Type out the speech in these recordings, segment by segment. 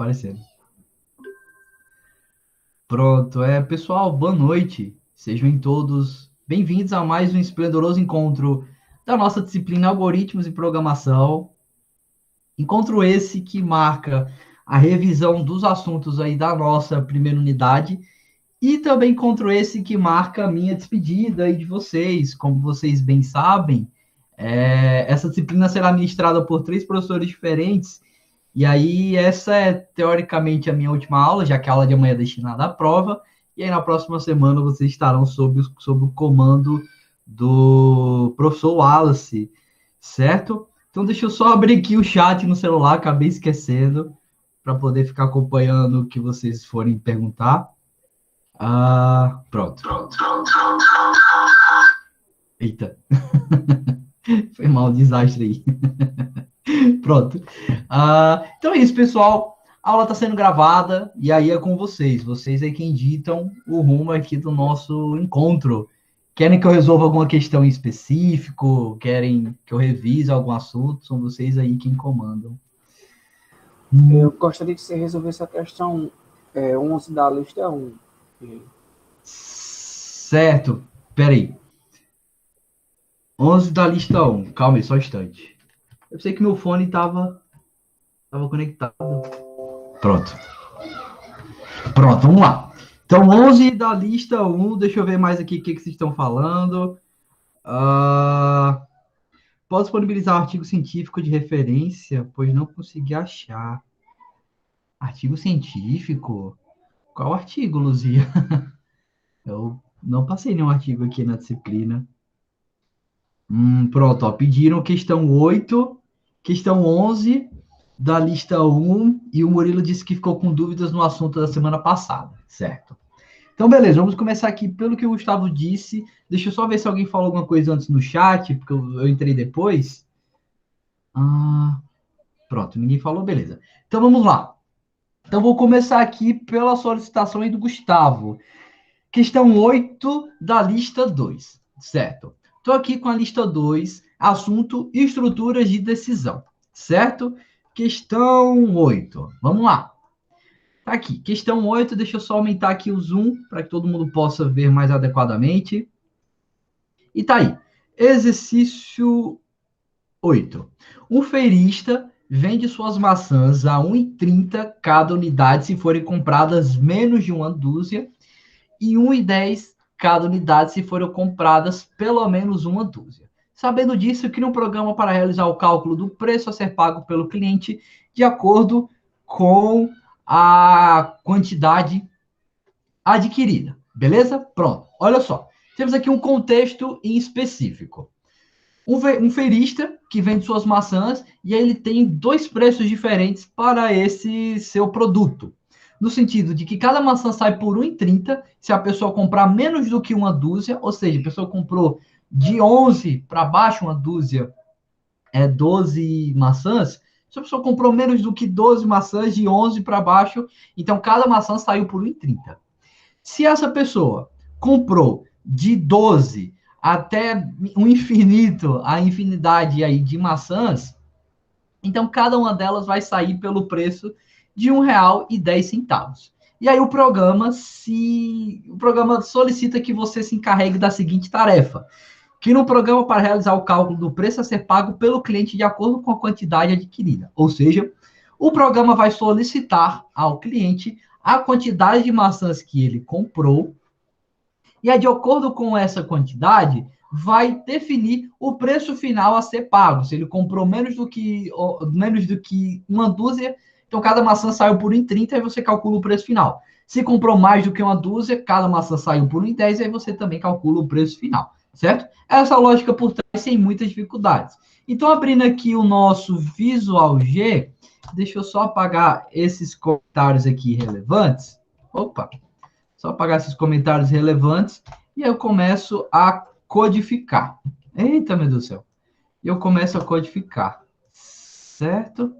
aparecendo. Pronto, pessoal, boa noite. Sejam todos bem-vindos a mais um esplendoroso encontro da nossa disciplina Algoritmos e Programação. Encontro esse que marca a revisão dos assuntos aí da nossa primeira unidade e também encontro esse que marca a minha despedida aí de vocês. Como vocês bem sabem, essa disciplina será ministrada por 3 professores diferentes. E aí, essa é teoricamente a minha última aula, já que a aula de amanhã é destinada à prova. E aí, na próxima semana, vocês estarão sob o comando do professor Wallace, certo? Então, deixa eu só abrir aqui o chat no celular, acabei esquecendo, para poder ficar acompanhando o que vocês forem perguntar. Pronto. Eita. Foi mal, desastre aí. Pronto. Então é isso, pessoal. A aula está sendo gravada e aí é com vocês. Vocês é quem ditam o rumo aqui do nosso encontro. Querem que eu resolva alguma questão em específico? Querem que eu revise algum assunto? São vocês aí quem comandam. Eu gostaria que você resolvesse a questão 11 da lista 1. Certo. Peraí. 11 da lista 1. Calma aí, só um instante. Eu sei que meu fone estava conectado. Pronto, vamos lá. Então, 11 da lista 1, deixa eu ver mais aqui o que vocês estão falando. Posso disponibilizar um artigo científico de referência, pois não consegui achar. Artigo científico? Qual artigo, Luzia? Eu não passei nenhum artigo aqui na disciplina. Pronto, ó, pediram questão 8, questão 11 da lista 1, e o Murilo disse que ficou com dúvidas no assunto da semana passada, certo? Então, beleza, vamos começar aqui pelo que o Gustavo disse. Deixa eu só ver se alguém falou alguma coisa antes no chat, porque eu entrei depois. Pronto, ninguém falou, beleza. Então, vamos lá. Então, vou começar aqui pela solicitação aí do Gustavo. Questão 8 da lista 2, certo? Estou aqui com a lista 2, assunto estruturas de decisão, certo? Questão 8, vamos lá. Tá aqui, questão 8, deixa eu só aumentar aqui o zoom, para que todo mundo possa ver mais adequadamente. E tá aí, exercício 8. Um feirista vende suas maçãs a 1,30 cada unidade se forem compradas menos de uma dúzia e 1,10 cada unidade se forem compradas pelo menos uma dúzia. Sabendo disso, cria um programa para realizar o cálculo do preço a ser pago pelo cliente de acordo com a quantidade adquirida. Beleza? Pronto. Olha só. Temos aqui um contexto em específico. Um feirista que vende suas maçãs e ele tem 2 preços diferentes para esse seu produto. No sentido de que cada maçã sai por 1,30 se a pessoa comprar menos do que uma dúzia, ou seja, a pessoa comprou de 11 para baixo uma dúzia, 12 maçãs. Se a pessoa comprou menos do que 12 maçãs, de 11 para baixo, então cada maçã saiu por 1,30. Se essa pessoa comprou de 12 até um infinito, a infinidade aí de maçãs, então cada uma delas vai sair pelo preço de R$ 1,10. E aí o programa solicita que você se encarregue da seguinte tarefa: que no programa para realizar o cálculo do preço a ser pago pelo cliente de acordo com a quantidade adquirida. Ou seja, o programa vai solicitar ao cliente a quantidade de maçãs que ele comprou, e de acordo com essa quantidade, vai definir o preço final a ser pago. Se ele comprou menos do que uma dúzia, então cada maçã saiu por 1,30 e você calcula o preço final. Se comprou mais do que uma dúzia, cada maçã saiu por 1,10 e aí você também calcula o preço final, certo? Essa lógica por trás sem muitas dificuldades. Então, abrindo aqui o nosso Visual G, deixa eu só apagar esses comentários aqui relevantes. Opa! Só apagar esses comentários relevantes e eu começo a codificar. Eita, meu Deus do céu. Eu começo a codificar. Certo?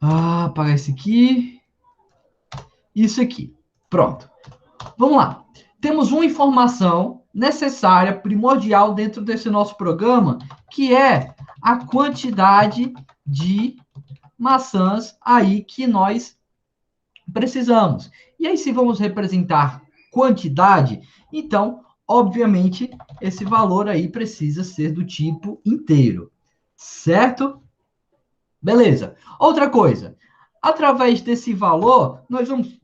Apagar esse aqui. Isso aqui. Pronto. Vamos lá. Temos uma informação necessária, primordial dentro desse nosso programa, que é a quantidade de maçãs aí que nós precisamos. E aí, se vamos representar quantidade, então, obviamente, esse valor aí precisa ser do tipo inteiro, certo? Beleza. Outra coisa, através desse valor, nós vamos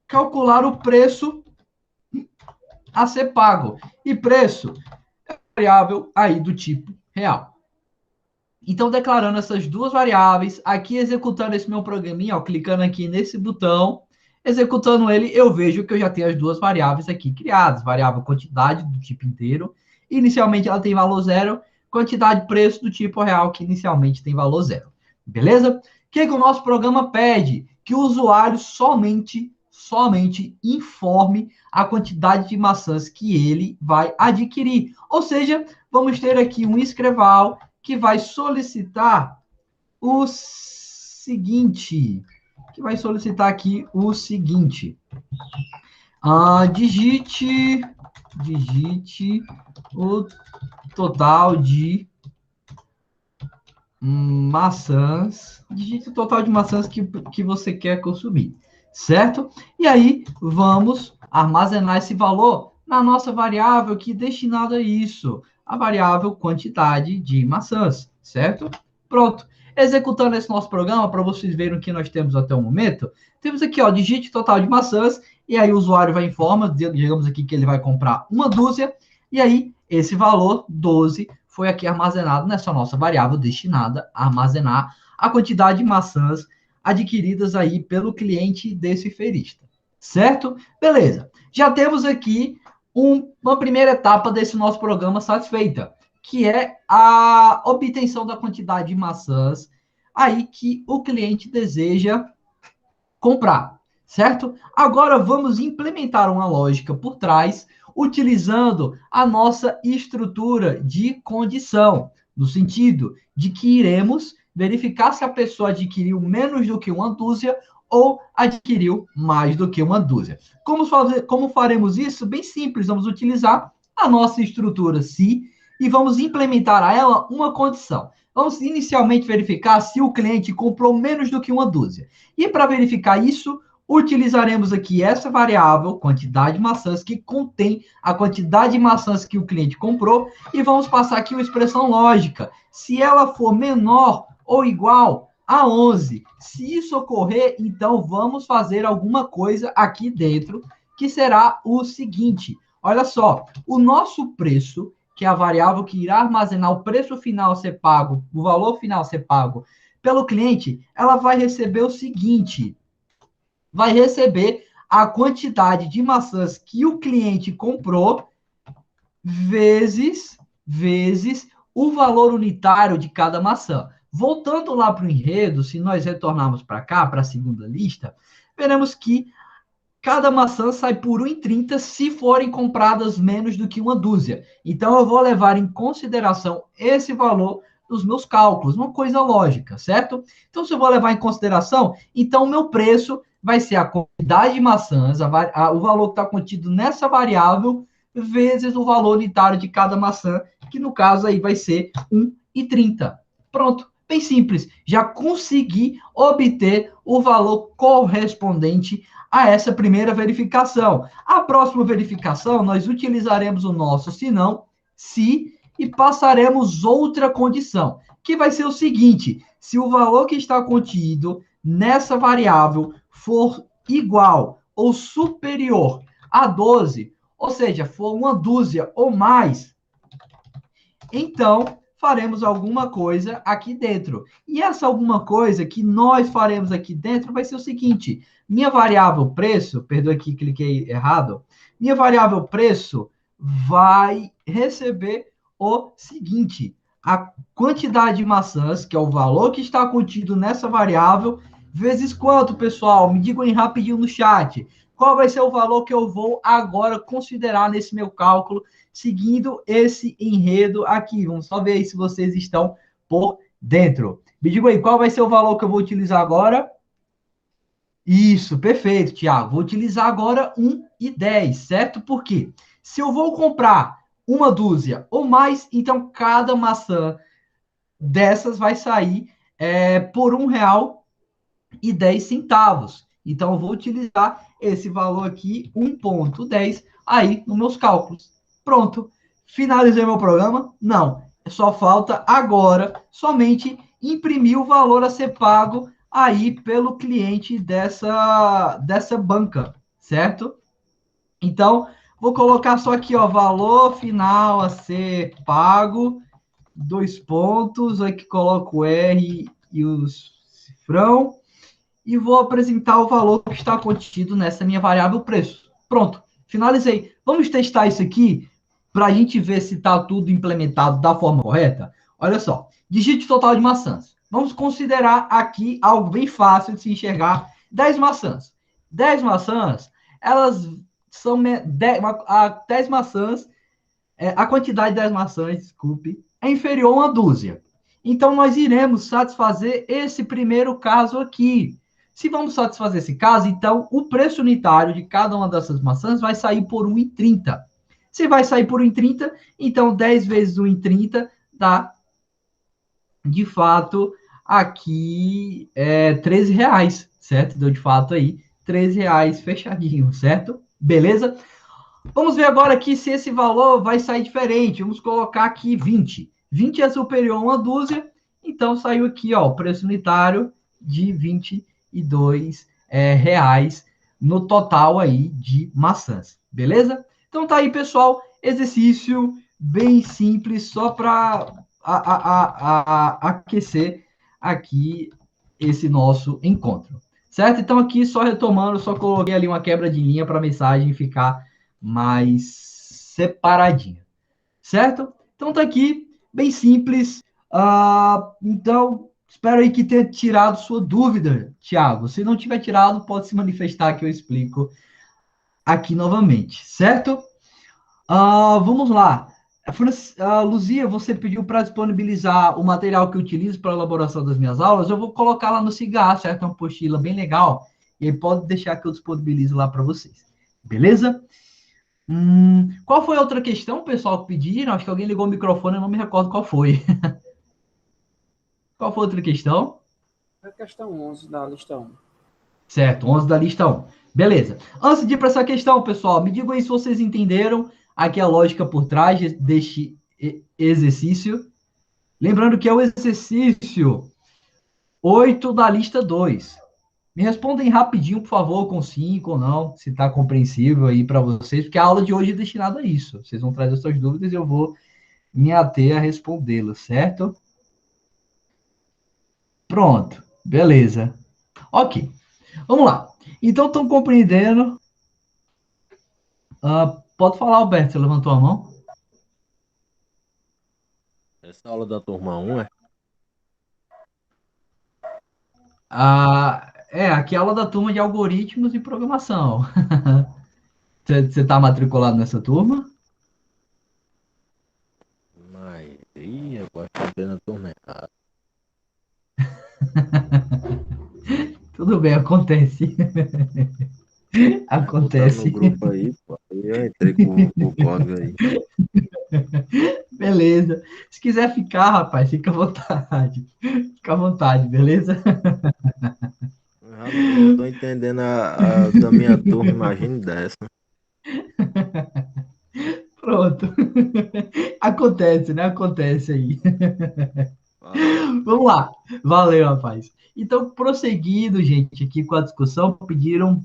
calcular o preço a ser pago. E preço é variável aí do tipo real. Então, declarando essas duas variáveis, aqui executando esse meu programinha, ó, clicando aqui nesse botão, executando ele, eu vejo que eu já tenho as duas variáveis aqui criadas. Variável quantidade do tipo inteiro, inicialmente ela tem valor zero, quantidade preço do tipo real, que inicialmente tem valor zero. Beleza? O que o nosso programa pede? Que o usuário somente informe a quantidade de maçãs que ele vai adquirir. Ou seja, vamos ter aqui um escreval que vai solicitar o seguinte, digite o total de maçãs, que você quer consumir, certo? E aí, vamos armazenar esse valor na nossa variável que é destinada a isso, a variável quantidade de maçãs, certo? Pronto. Executando esse nosso programa, para vocês verem o que nós temos até o momento, temos aqui, ó, digite total de maçãs, e aí o usuário vai informar, digamos aqui que ele vai comprar uma dúzia, e aí esse valor, 12, foi aqui armazenado nessa nossa variável destinada a armazenar a quantidade de maçãs adquiridas aí pelo cliente desse feirista, certo? Beleza. Já temos aqui uma primeira etapa desse nosso programa satisfeita, que é a obtenção da quantidade de maçãs aí que o cliente deseja comprar, certo? Agora vamos implementar uma lógica por trás, utilizando a nossa estrutura de condição, no sentido de que iremos verificar se a pessoa adquiriu menos do que uma dúzia ou adquiriu mais do que uma dúzia. Como faremos isso? Bem simples, vamos utilizar a nossa estrutura se e vamos implementar a ela uma condição. Vamos inicialmente verificar se o cliente comprou menos do que uma dúzia. E para verificar isso, utilizaremos aqui essa variável, quantidade de maçãs, que contém a quantidade de maçãs que o cliente comprou, e vamos passar aqui uma expressão lógica. Se ela for menor ou igual a 11, se isso ocorrer, então vamos fazer alguma coisa aqui dentro, que será o seguinte. Olha só, o nosso preço, que é a variável que irá armazenar o preço final a ser pago, o valor final a ser pago pelo cliente, ela vai receber o seguinte: vai receber a quantidade de maçãs que o cliente comprou vezes o valor unitário de cada maçã. Voltando lá para o enredo, se nós retornarmos para cá, para a segunda lista, veremos que cada maçã sai por 1,30 se forem compradas menos do que uma dúzia. Então, eu vou levar em consideração esse valor nos meus cálculos, uma coisa lógica, certo? Então, se eu vou levar em consideração, então o meu preço vai ser a quantidade de maçãs, o valor que está contido nessa variável, vezes o valor unitário de cada maçã, que no caso aí vai ser 1,30. Pronto, bem simples. Já consegui obter o valor correspondente a essa primeira verificação. A próxima verificação, nós utilizaremos o nosso se e passaremos outra condição, que vai ser o seguinte: se o valor que está contido nessa variável for igual ou superior a 12, ou seja, for uma dúzia ou mais, então faremos alguma coisa aqui dentro. E essa alguma coisa que nós faremos aqui dentro vai ser o seguinte: minha variável preço, perdoe aqui, cliquei errado, minha variável preço vai receber o seguinte: a quantidade de maçãs, que é o valor que está contido nessa variável, vezes quanto, pessoal? Me digam aí rapidinho no chat. Qual vai ser o valor que eu vou agora considerar nesse meu cálculo, seguindo esse enredo aqui? Vamos só ver aí se vocês estão por dentro. Me digam aí, qual vai ser o valor que eu vou utilizar agora? Isso, perfeito, Tiago. Vou utilizar agora 1,10, certo? Por quê? Se eu vou comprar uma dúzia ou mais, então cada maçã dessas vai sair por R$ 1,10. 1,10. Então, eu vou utilizar esse valor aqui, 1,10, aí nos meus cálculos. Pronto. Finalizei meu programa? Não. Só falta agora somente imprimir o valor a ser pago aí pelo cliente dessa banca, certo? Então, vou colocar só aqui, ó, valor final a ser pago, dois pontos, aqui coloco o R e o cifrão, e vou apresentar o valor que está contido nessa minha variável preço. Pronto, finalizei. Vamos testar isso aqui para a gente ver se está tudo implementado da forma correta? Olha só, digite o total de maçãs. Vamos considerar aqui algo bem fácil de se enxergar. 10 maçãs. 10 maçãs, elas são 10 maçãs, a quantidade de 10 maçãs, desculpe, é inferior a uma dúzia. Então, nós iremos satisfazer esse primeiro caso aqui. Se vamos satisfazer esse caso, então o preço unitário de cada uma dessas maçãs vai sair por 1,30. Se vai sair por 1,30, então 10 vezes 1,30 dá, de fato, aqui R$ 13, certo? Deu de fato aí R$ 13 fechadinho, certo? Beleza? Vamos ver agora aqui se esse valor vai sair diferente. Vamos colocar aqui 20. 20 é superior a uma dúzia, então saiu aqui, ó, o preço unitário de R$ 22 reais no total aí de maçãs, beleza? Então tá aí, pessoal, exercício bem simples, só para aquecer aqui esse nosso encontro, certo? Então aqui, só retomando, só coloquei ali uma quebra de linha para a mensagem ficar mais separadinha, certo? Então tá aqui, bem simples. Então, espero aí que tenha tirado sua dúvida, Thiago. Se não tiver tirado, pode se manifestar que eu explico aqui novamente, certo? Vamos lá. Luzia, você pediu para disponibilizar o material que eu utilizo para a elaboração das minhas aulas. Eu vou colocar lá no Cigar, certo? Uma apostila bem legal. E aí pode deixar que eu disponibilizo lá para vocês. Beleza? Qual foi a outra questão, pessoal, que pediram? Acho que alguém ligou o microfone, eu não me recordo qual foi. Qual foi a outra questão? A questão 11 da lista 1. Certo, 11 da lista 1. Beleza. Antes de ir para essa questão, pessoal, me digam aí se vocês entenderam aqui a lógica por trás deste exercício. Lembrando que é o exercício 8 da lista 2. Me respondem rapidinho, por favor, com 5 ou não, se está compreensível aí para vocês, porque a aula de hoje é destinada a isso. Vocês vão trazer suas dúvidas e eu vou me ater a respondê-las, certo? Pronto, beleza. Ok, vamos lá. Então, estão compreendendo? Pode falar, Alberto, você levantou a mão? Essa aula da turma 1 é? Aqui é a aula da turma de algoritmos e programação. Você está matriculado nessa turma? Mas, eu gosto de ver na turma errada. Tudo bem, acontece. Botaram no Acontece. grupo aí, pô. Aí eu entrei com o código aí. Beleza. Se quiser ficar, rapaz, fica à vontade. Fica à vontade, beleza? Eu já não tô entendendo a da minha turma, imagine dessa. Pronto. Acontece, né? Acontece aí. Valeu. Vamos lá. Valeu, rapaz. Então, prosseguindo, gente, aqui com a discussão, pediram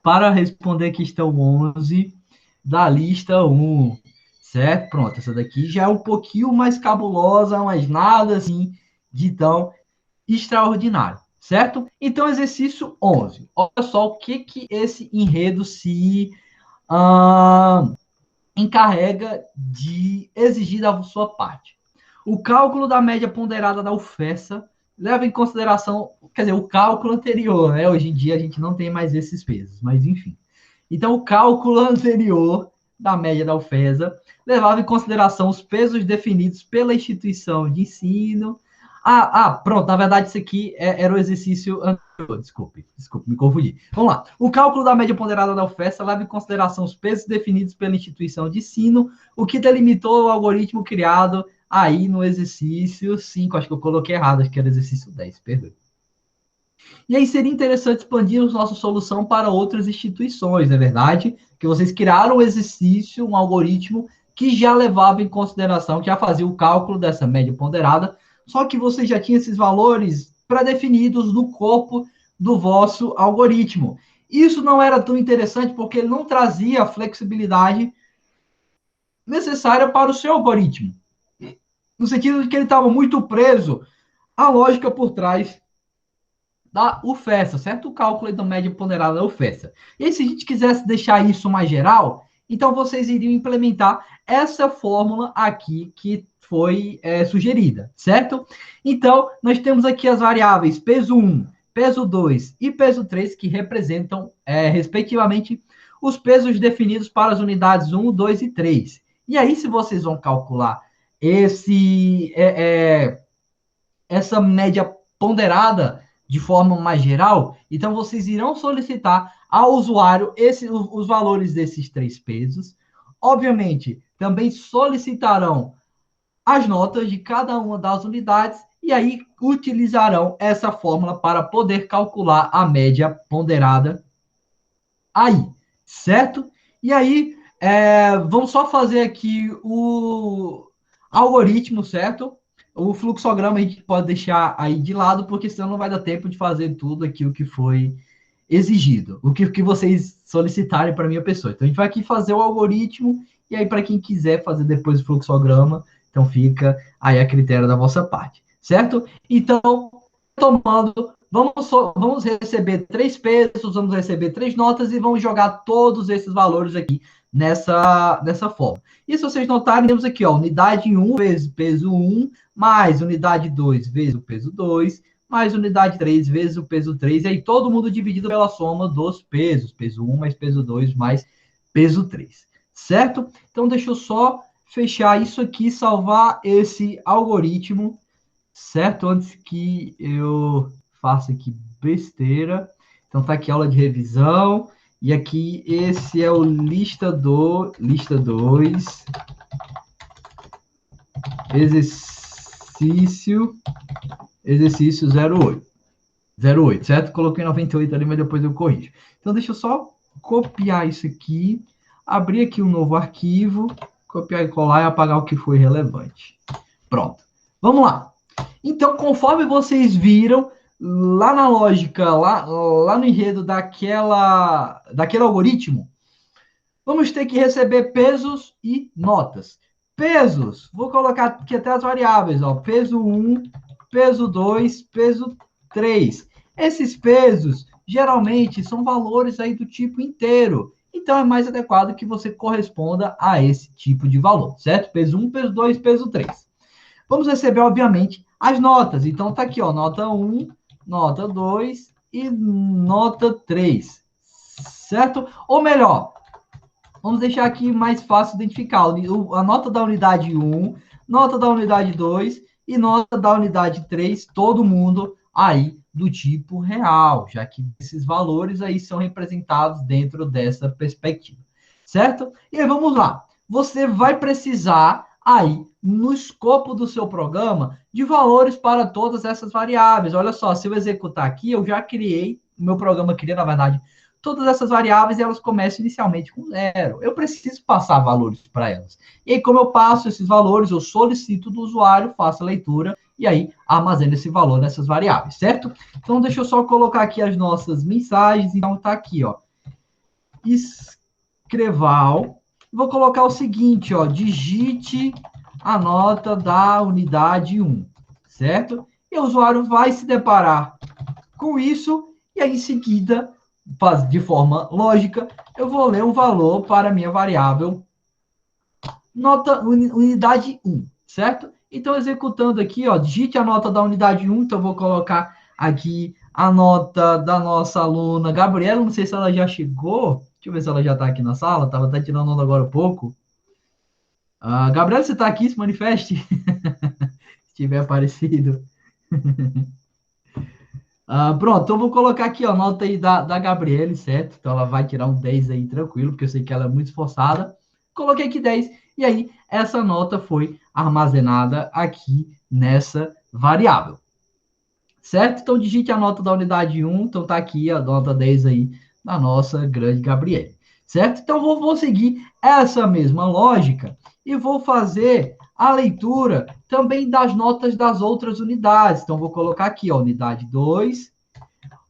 para responder a questão 11 da lista 1, certo? Pronto, essa daqui já é um pouquinho mais cabulosa, mas nada assim de tão extraordinário, certo? Então, exercício 11. Olha só o que esse enredo se ah, encarrega de exigir da sua parte. O cálculo da média ponderada da UFESA leva em consideração, quer dizer, o cálculo anterior, né? Hoje em dia a gente não tem mais esses pesos, mas enfim. Então, o cálculo anterior da média da UFESA levava em consideração os pesos definidos pela instituição de ensino. Pronto, na verdade, isso aqui era o exercício anterior. Desculpe, me confundi. Vamos lá. O cálculo da média ponderada da UFESA leva em consideração os pesos definidos pela instituição de ensino, o que delimitou o algoritmo criado aí no exercício 5. Acho que eu coloquei errado, acho que era exercício 10, perdão. E aí seria interessante expandir a nossa solução para outras instituições, não é verdade? Que vocês criaram um exercício, um algoritmo que já levava em consideração, que já fazia o cálculo dessa média ponderada, só que você já tinha esses valores pré-definidos no corpo do vosso algoritmo. Isso não era tão interessante porque ele não trazia a flexibilidade necessária para o seu algoritmo, no sentido de que ele estava muito preso à lógica por trás da UFESA, certo? O cálculo da média ponderada da UFESA. E aí, se a gente quisesse deixar isso mais geral, então vocês iriam implementar essa fórmula aqui que foi sugerida, certo? Então, nós temos aqui as variáveis peso 1, peso 2 e peso 3, que representam, respectivamente, os pesos definidos para as unidades 1, 2 e 3. E aí, se vocês vão calcular essa média ponderada de forma mais geral, então vocês irão solicitar ao usuário os valores desses 3 pesos. Obviamente, também solicitarão as notas de cada uma das unidades e aí utilizarão essa fórmula para poder calcular a média ponderada aí, certo? E aí, vamos só fazer aqui o algoritmo, certo? O fluxograma a gente pode deixar aí de lado, porque senão não vai dar tempo de fazer tudo aquilo que foi exigido, o que vocês solicitarem para a minha pessoa. Então, a gente vai aqui fazer o algoritmo, e aí, para quem quiser fazer depois o fluxograma, então fica aí a critério da vossa parte, certo? Então, tomando, vamos receber 3 pesos, vamos receber 3 notas e vamos jogar todos esses valores aqui nessa forma. E se vocês notarem, temos aqui, ó, unidade 1 vezes peso 1, mais unidade 2 vezes o peso 2, mais unidade 3 vezes o peso 3, e aí todo mundo dividido pela soma dos pesos, peso 1 mais peso 2 mais peso 3, certo? Então, deixa eu só fechar isso aqui, salvar esse algoritmo, certo? Antes que eu faça aqui besteira. Então, tá aqui a aula de revisão, e aqui esse é o lista 2, exercício 08, certo? Coloquei 98 ali, mas depois eu corrijo. Então, deixa eu só copiar isso aqui, abrir aqui um novo arquivo, copiar e colar e apagar o que foi relevante. Pronto. Vamos lá. Então, conforme vocês viram, lá na lógica, lá no enredo daquele algoritmo, vamos ter que receber pesos e notas. Pesos, vou colocar aqui até as variáveis, ó, peso 1, peso 2, peso 3. Esses pesos, geralmente, são valores aí do tipo inteiro. Então, é mais adequado que você corresponda a esse tipo de valor, certo? Peso 1, peso 2, peso 3. Vamos receber, obviamente, as notas. Então, tá aqui, ó, nota 1, nota 2 e nota 3, certo? Ou melhor, vamos deixar aqui mais fácil identificar a nota da unidade 1, nota da unidade 2 e nota da unidade 3, todo mundo aí do tipo real, já que esses valores aí são representados dentro dessa perspectiva, certo? E aí, vamos lá. Você vai precisar aí, no escopo do seu programa, de valores para todas essas variáveis. Olha só, se eu executar aqui, eu já criei, o meu programa cria, na verdade, todas essas variáveis, e elas começam inicialmente com 0. Eu preciso passar valores para elas. E aí, como eu passo esses valores, eu solicito do usuário, faço a leitura, e aí armazeno esse valor nessas variáveis, certo? Então, deixa eu só colocar aqui as nossas mensagens. Então, tá aqui, ó. Escreval. Vou colocar o seguinte, ó. Digite a nota da unidade 1, certo? E o usuário vai se deparar com isso, e aí, em seguida, de forma lógica, eu vou ler um valor para a minha variável unidade 1, certo? Então, executando aqui, ó, digite a nota da unidade 1, então eu vou colocar aqui a nota da nossa aluna Gabriela, não sei se ela já chegou, deixa eu ver se ela já está aqui na sala, estava até tirando onda agora há pouco. Gabriela, você está aqui? Se manifeste. Se tiver aparecido. Pronto, então eu vou colocar aqui, ó, nota aí da Gabriele, certo? Então ela vai tirar um 10 aí tranquilo, porque eu sei que ela é muito esforçada. Coloquei aqui 10, e aí essa nota foi armazenada aqui nessa variável, certo? Então, digite a nota da unidade 1, então tá aqui a nota 10 aí da nossa grande Gabriele, certo? Então, vou seguir essa mesma lógica e vou fazer a leitura também das notas das outras unidades. Então, vou colocar aqui, ó, unidade 2,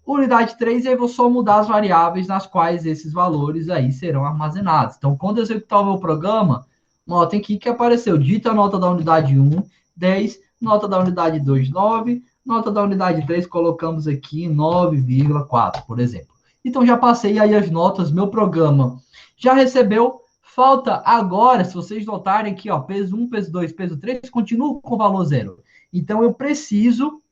unidade 3, e aí vou só mudar as variáveis nas quais esses valores aí serão armazenados. Então, quando eu executar o meu programa, notem aqui que apareceu, dita a nota da unidade 1, 10, nota da unidade 2, 9, nota da unidade 3, colocamos aqui 9,4, por exemplo. Então, já passei aí as notas, meu programa já recebeu. Falta agora, se vocês notarem aqui, ó, peso 1, peso 2, peso 3, continua com o valor zero. Então, eu preciso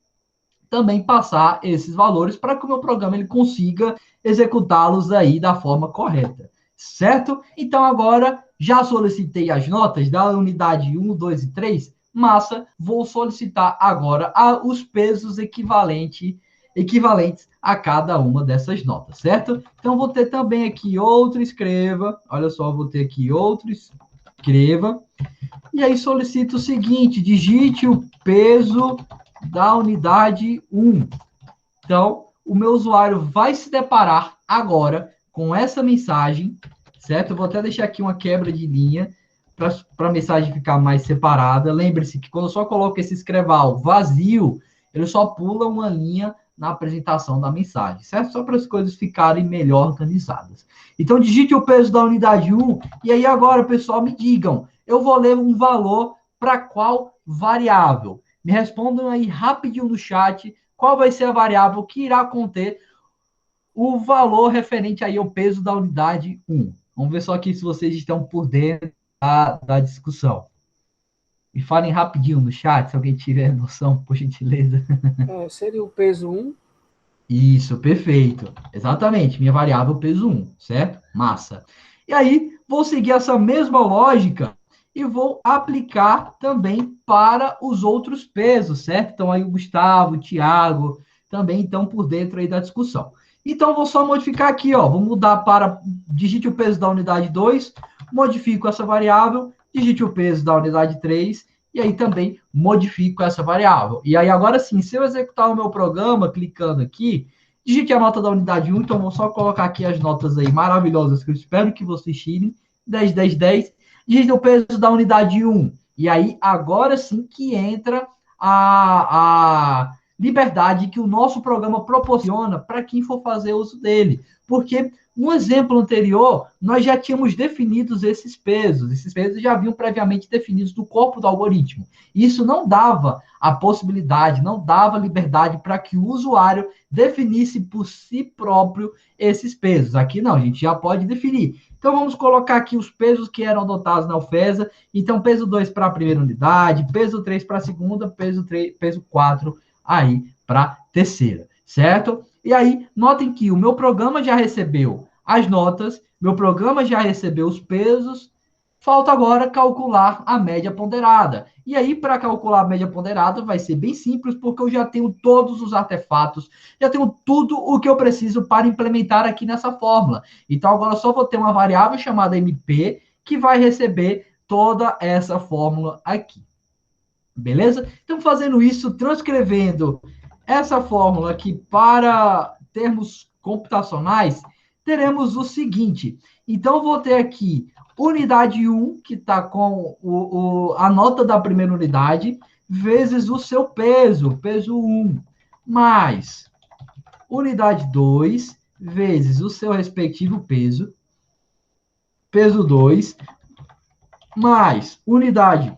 também passar esses valores para que o meu programa ele consiga executá-los aí da forma correta, certo? Então, agora, já solicitei as notas da unidade 1, 2 e 3, massa, vou solicitar agora os pesos equivalentes a cada uma dessas notas, certo? Então, vou ter também aqui outro escreva, olha só, vou ter aqui outro escreva, e aí solicito o seguinte, digite o peso da unidade 1. Então, o meu usuário vai se deparar agora com essa mensagem, certo? Eu vou até deixar aqui uma quebra de linha para a mensagem ficar mais separada. Lembre-se que quando eu só coloco esse escreval vazio, ele só pula uma linha na apresentação da mensagem, certo? Só para as coisas ficarem melhor organizadas. Então, digite o peso da unidade 1, e aí agora, pessoal, me digam, eu vou ler um valor para qual variável? Me respondam aí rapidinho no chat qual vai ser a variável que irá conter o valor referente aí ao peso da unidade 1. Vamos ver só aqui se vocês estão por dentro da discussão. Me falem rapidinho no chat, se alguém tiver noção, por gentileza. Seria o peso 1. Isso, perfeito. Exatamente, minha variável peso 1, certo? Massa. E aí, vou seguir essa mesma lógica e vou aplicar também para os outros pesos, certo? Então, aí o Gustavo, o Thiago, também estão por dentro aí da discussão. Então, vou só modificar aqui, ó. Vou mudar para, digite o peso da unidade 2, modifico essa variável, digite o peso da unidade 3, e aí também modifico essa variável. E aí, agora sim, se eu executar o meu programa, clicando aqui, digite a nota da unidade 1, então vou só colocar aqui as notas aí maravilhosas que eu espero que vocês tirem, 10, 10, 10, digite o peso da unidade 1. E aí, agora sim que entra a liberdade que o nosso programa proporciona para quem for fazer uso dele. Porque no exemplo anterior, nós já tínhamos definidos esses pesos. Esses pesos já haviam previamente definidos no corpo do algoritmo. Isso não dava a possibilidade, não dava liberdade para que o usuário definisse por si próprio esses pesos. Aqui não, a gente já pode definir. Então, vamos colocar aqui os pesos que eram adotados na UFESA. Então, peso 2 para a primeira unidade, peso 3 para a segunda, peso 4 aí para a terceira, certo? E aí, notem que o meu programa já recebeu as notas, meu programa já recebeu os pesos, falta agora calcular a média ponderada. E aí, para calcular a média ponderada, vai ser bem simples, porque eu já tenho todos os artefatos, já tenho tudo o que eu preciso para implementar aqui nessa fórmula. Então, agora eu só vou ter uma variável chamada MP, que vai receber toda essa fórmula aqui. Beleza? Então, fazendo isso, transcrevendo essa fórmula aqui para termos computacionais, teremos o seguinte. Então, vou ter aqui unidade 1, que está com a nota da primeira unidade, vezes o seu peso, peso 1, mais unidade 2, vezes o seu respectivo peso, peso 2, mais unidade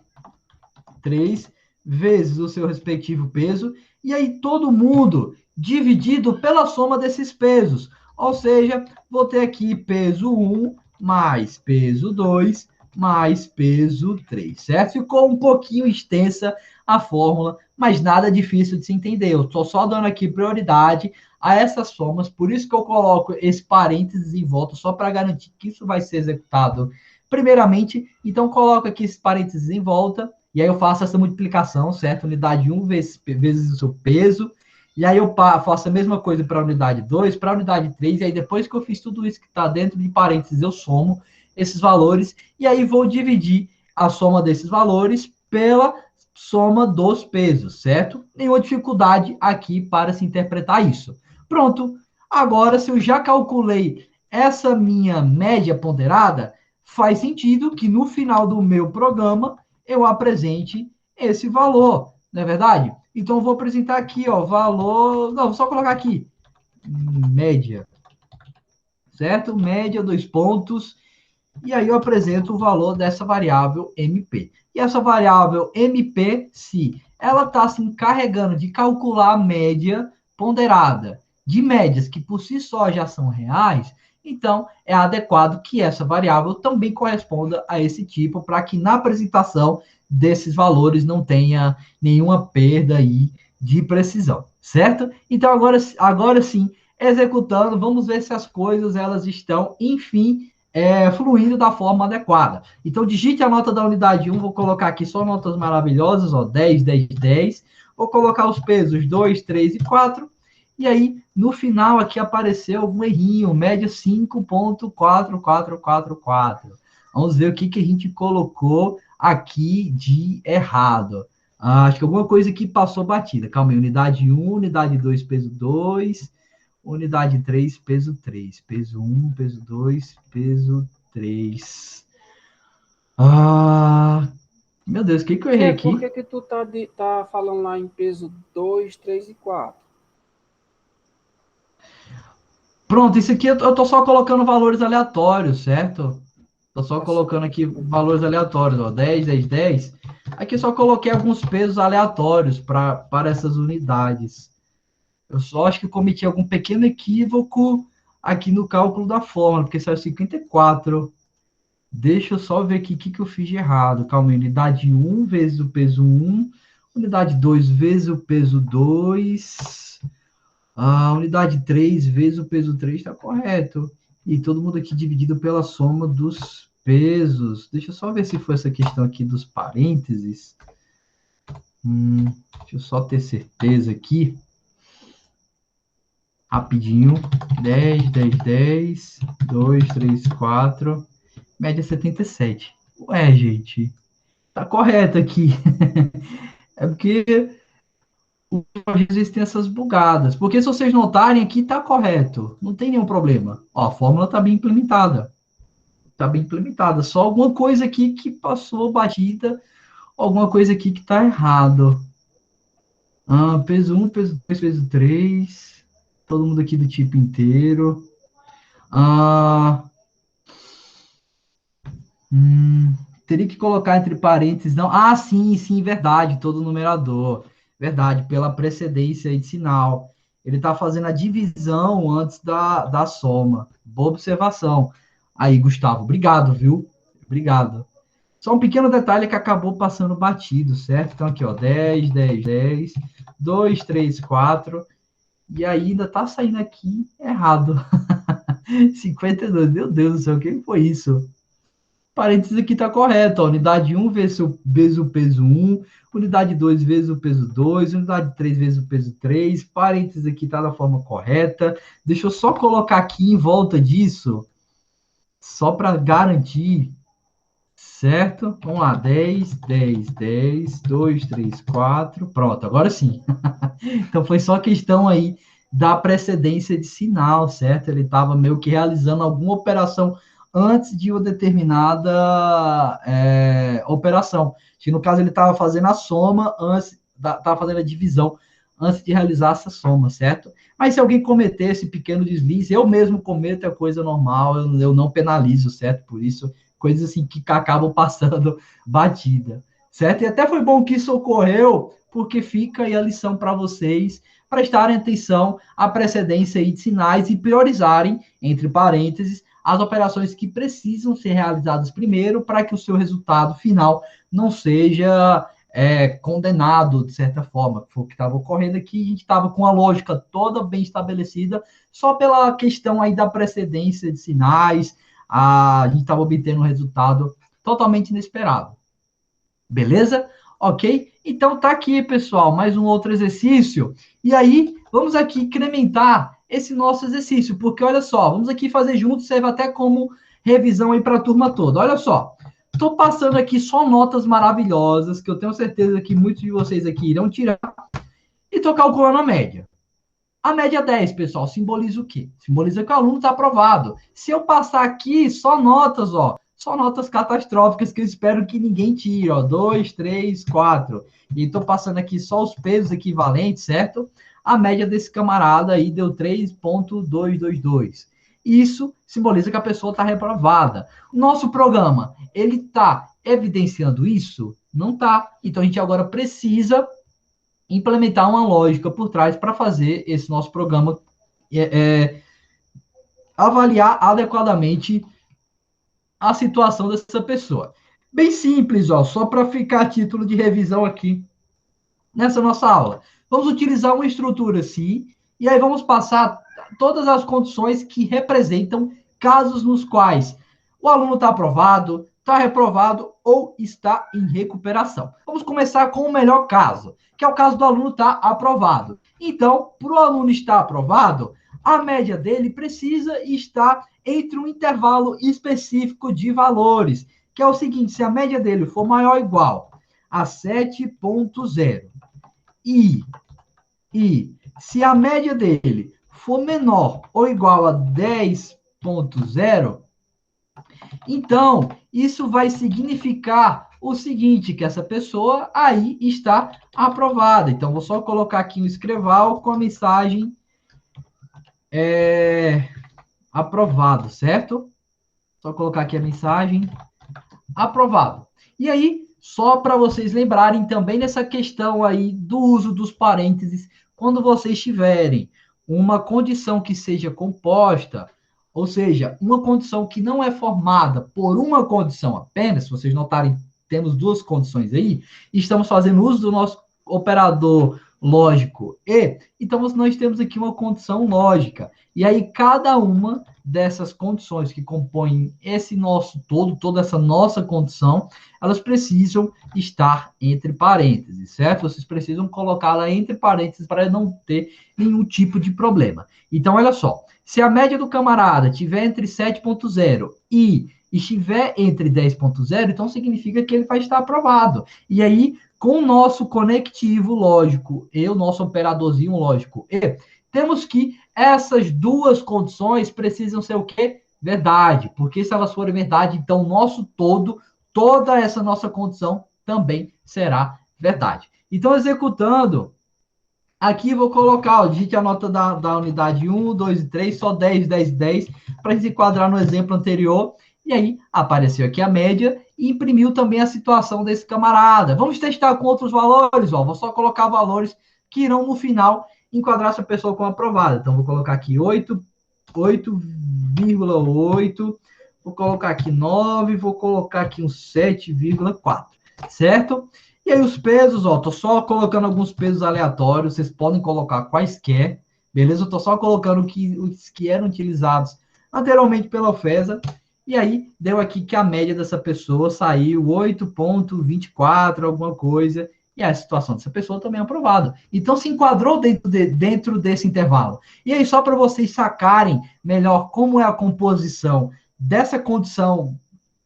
3, vezes o seu respectivo peso, e aí todo mundo dividido pela soma desses pesos. Ou seja, vou ter aqui peso 1 mais peso 2 mais peso 3, certo? Ficou um pouquinho extensa a fórmula, mas nada difícil de se entender. Eu estou só dando aqui prioridade a essas somas, por isso que eu coloco esse parênteses em volta, só para garantir que isso vai ser executado primeiramente. Então, coloco aqui esse parênteses em volta, e aí eu faço essa multiplicação, certo? Unidade 1 vezes o seu peso. E aí eu faço a mesma coisa para a unidade 2, para a unidade 3. E aí depois que eu fiz tudo isso que está dentro de parênteses, eu somo esses valores. E aí vou dividir a soma desses valores pela soma dos pesos, certo? Nenhuma dificuldade aqui para se interpretar isso. Pronto. Agora, se eu já calculei essa minha média ponderada, faz sentido que no final do meu programa eu apresente esse valor, não é verdade? Então, eu vou apresentar aqui, ó, valor... Não, vou só colocar aqui, média, certo? Média, 2 pontos, e aí eu apresento o valor dessa variável MP. E essa variável MP, se ela está se encarregando de calcular a média ponderada de médias que por si só já são reais, então é adequado que essa variável também corresponda a esse tipo, para que na apresentação desses valores não tenha nenhuma perda aí de precisão, certo? Então agora sim, executando, vamos ver se as coisas elas estão, enfim, fluindo da forma adequada. Então, digite a nota da unidade 1, vou colocar aqui só notas maravilhosas, ó, 10, 10, 10. Vou colocar os pesos 2, 3 e 4. E aí, no final, aqui apareceu algum errinho, média 5,4444. Vamos ver o que a gente colocou aqui de errado. Acho que alguma coisa aqui passou batida. Calma aí, unidade 1, unidade 2, peso 2. Unidade 3, peso 3. Peso 1, peso 2, peso 3. Meu Deus, o que eu errei aqui? Por que tu tá falando lá em peso 2, 3 e 4? Pronto, isso aqui eu tô só colocando valores aleatórios, certo? Tô só colocando aqui valores aleatórios, ó, 10, 10, 10. Aqui eu só coloquei alguns pesos aleatórios para essas unidades. Eu só acho que eu cometi algum pequeno equívoco aqui no cálculo da fórmula, porque saiu 54. Deixa eu só ver aqui o que eu fiz de errado. Calma aí, unidade 1 vezes o peso 1, unidade 2 vezes o peso 2, unidade 3 vezes o peso 3 está correto. E todo mundo aqui dividido pela soma dos pesos. Deixa eu só ver se foi essa questão aqui dos parênteses. Deixa eu só ter certeza aqui. Rapidinho. 10, 10, 10, 2, 3, 4. Média 77. Ué, gente, tá correto aqui. É porque às vezes tem essas bugadas. Porque se vocês notarem aqui, tá correto. Não tem nenhum problema. Ó, a fórmula tá bem implementada. Tá bem implementada. Só alguma coisa aqui que passou batida, alguma coisa aqui que tá errado. Peso 1, peso 2, peso 3. Todo mundo aqui do tipo inteiro. Teria que colocar entre parênteses, não. Sim, sim, verdade, todo numerador. Verdade, pela precedência de sinal. Ele está fazendo a divisão antes da soma. Boa observação. Aí, Gustavo, obrigado, viu? Obrigado. Só um pequeno detalhe que acabou passando batido, certo? Então, aqui, ó, 10, 10, 10, 2, 3, 4. E ainda tá saindo aqui errado. 52, meu Deus do céu, o que foi isso? Parênteses aqui está correto, ó. Unidade 1 vezes o peso 1, unidade 2 vezes o peso 2, unidade 3 vezes o peso 3, parênteses aqui está da forma correta. Deixa eu só colocar aqui em volta disso, só para garantir, certo? Vamos lá, 10, 10, 10, 2, 3, 4, pronto, agora sim. Então foi só questão aí da precedência de sinal, certo? Ele estava meio que realizando alguma operação antes de uma determinada operação. Que no caso ele estava fazendo a soma antes, estava fazendo a divisão antes de realizar essa soma, certo? Mas se alguém cometer esse pequeno deslize, eu mesmo cometo, é coisa normal, eu não penalizo, certo? Por isso, coisas assim que acabam passando batida, certo? E até foi bom que isso ocorreu, porque fica aí a lição para vocês prestarem atenção à precedência aí de sinais e priorizarem, entre parênteses, as operações que precisam ser realizadas primeiro para que o seu resultado final não seja condenado, de certa forma. Foi o que estava ocorrendo aqui, a gente estava com a lógica toda bem estabelecida, só pela questão aí da precedência de sinais, a gente estava obtendo um resultado totalmente inesperado. Beleza? Ok? Então tá aqui, pessoal, mais um outro exercício. E aí, vamos aqui incrementar esse nosso exercício, porque olha só, vamos aqui fazer juntos, serve até como revisão aí para a turma toda. Olha só, Estou passando aqui só notas maravilhosas, que eu tenho certeza que muitos de vocês aqui irão tirar, e estou calculando a média. A média 10, pessoal, simboliza o quê? Simboliza que o aluno está aprovado. Se eu passar aqui só notas, ó, só notas catastróficas que eu espero que ninguém tire, ó, 2, 3, 4. E estou passando aqui só os pesos equivalentes, certo? A média desse camarada aí deu 3,222. Isso simboliza que a pessoa está reprovada. Nosso programa, ele está evidenciando isso? Não está. Então, a gente agora precisa implementar uma lógica por trás para fazer esse nosso programa avaliar adequadamente a situação dessa pessoa. Bem simples, ó, só para ficar a título de revisão aqui nessa nossa aula. Vamos utilizar uma estrutura assim, e aí vamos passar todas as condições que representam casos nos quais o aluno está aprovado, está reprovado ou está em recuperação. Vamos começar com o melhor caso, que é o caso do aluno estar aprovado. Então, para o aluno estar aprovado, a média dele precisa estar entre um intervalo específico de valores, que é o seguinte: se a média dele for maior ou igual a 7,0 e se a média dele for menor ou igual a 10,0, então isso vai significar o seguinte, que essa pessoa aí está aprovada. Então, vou só colocar aqui um escreval com a mensagem aprovado, certo? Só colocar aqui a mensagem aprovado. E aí, só para vocês lembrarem também nessa questão aí do uso dos parênteses, quando vocês tiverem uma condição que seja composta, ou seja, uma condição que não é formada por uma condição apenas, se vocês notarem, temos duas condições aí, estamos fazendo uso do nosso operador lógico e, então nós temos aqui uma condição lógica. E aí, cada uma dessas condições que compõem esse nosso todo, toda essa nossa condição, elas precisam estar entre parênteses, certo? Vocês precisam colocá-la entre parênteses para não ter nenhum tipo de problema. Então, olha só, se a média do camarada tiver entre 7,0 e estiver entre 10,0, então significa que ele vai estar aprovado. E aí, com o nosso conectivo lógico e o nosso operadorzinho lógico e, temos que essas duas condições precisam ser o quê? Verdade. Porque se elas forem verdade, então o nosso todo, toda essa nossa condição também será verdade. Então, executando, aqui vou colocar, ó, digite a nota da unidade 1, 2 e 3, só 10, 10, 10, para a gente enquadrar no exemplo anterior. E aí, apareceu aqui a média e imprimiu também a situação desse camarada. Vamos testar com outros valores, ó. Vou só colocar valores que irão, no final, enquadrar essa pessoa como aprovada. Então, vou colocar aqui 8,8, vou colocar aqui 9, vou colocar aqui um 7,4, certo? E aí os pesos, ó, tô só colocando alguns pesos aleatórios, vocês podem colocar quaisquer, beleza? Eu tô só colocando os que eram utilizados anteriormente pela UFESA, e aí deu aqui que a média dessa pessoa saiu 8,24, alguma coisa, e a situação dessa pessoa também é aprovada. Então, se enquadrou dentro desse intervalo. E aí, só para vocês sacarem melhor como é a composição dessa condição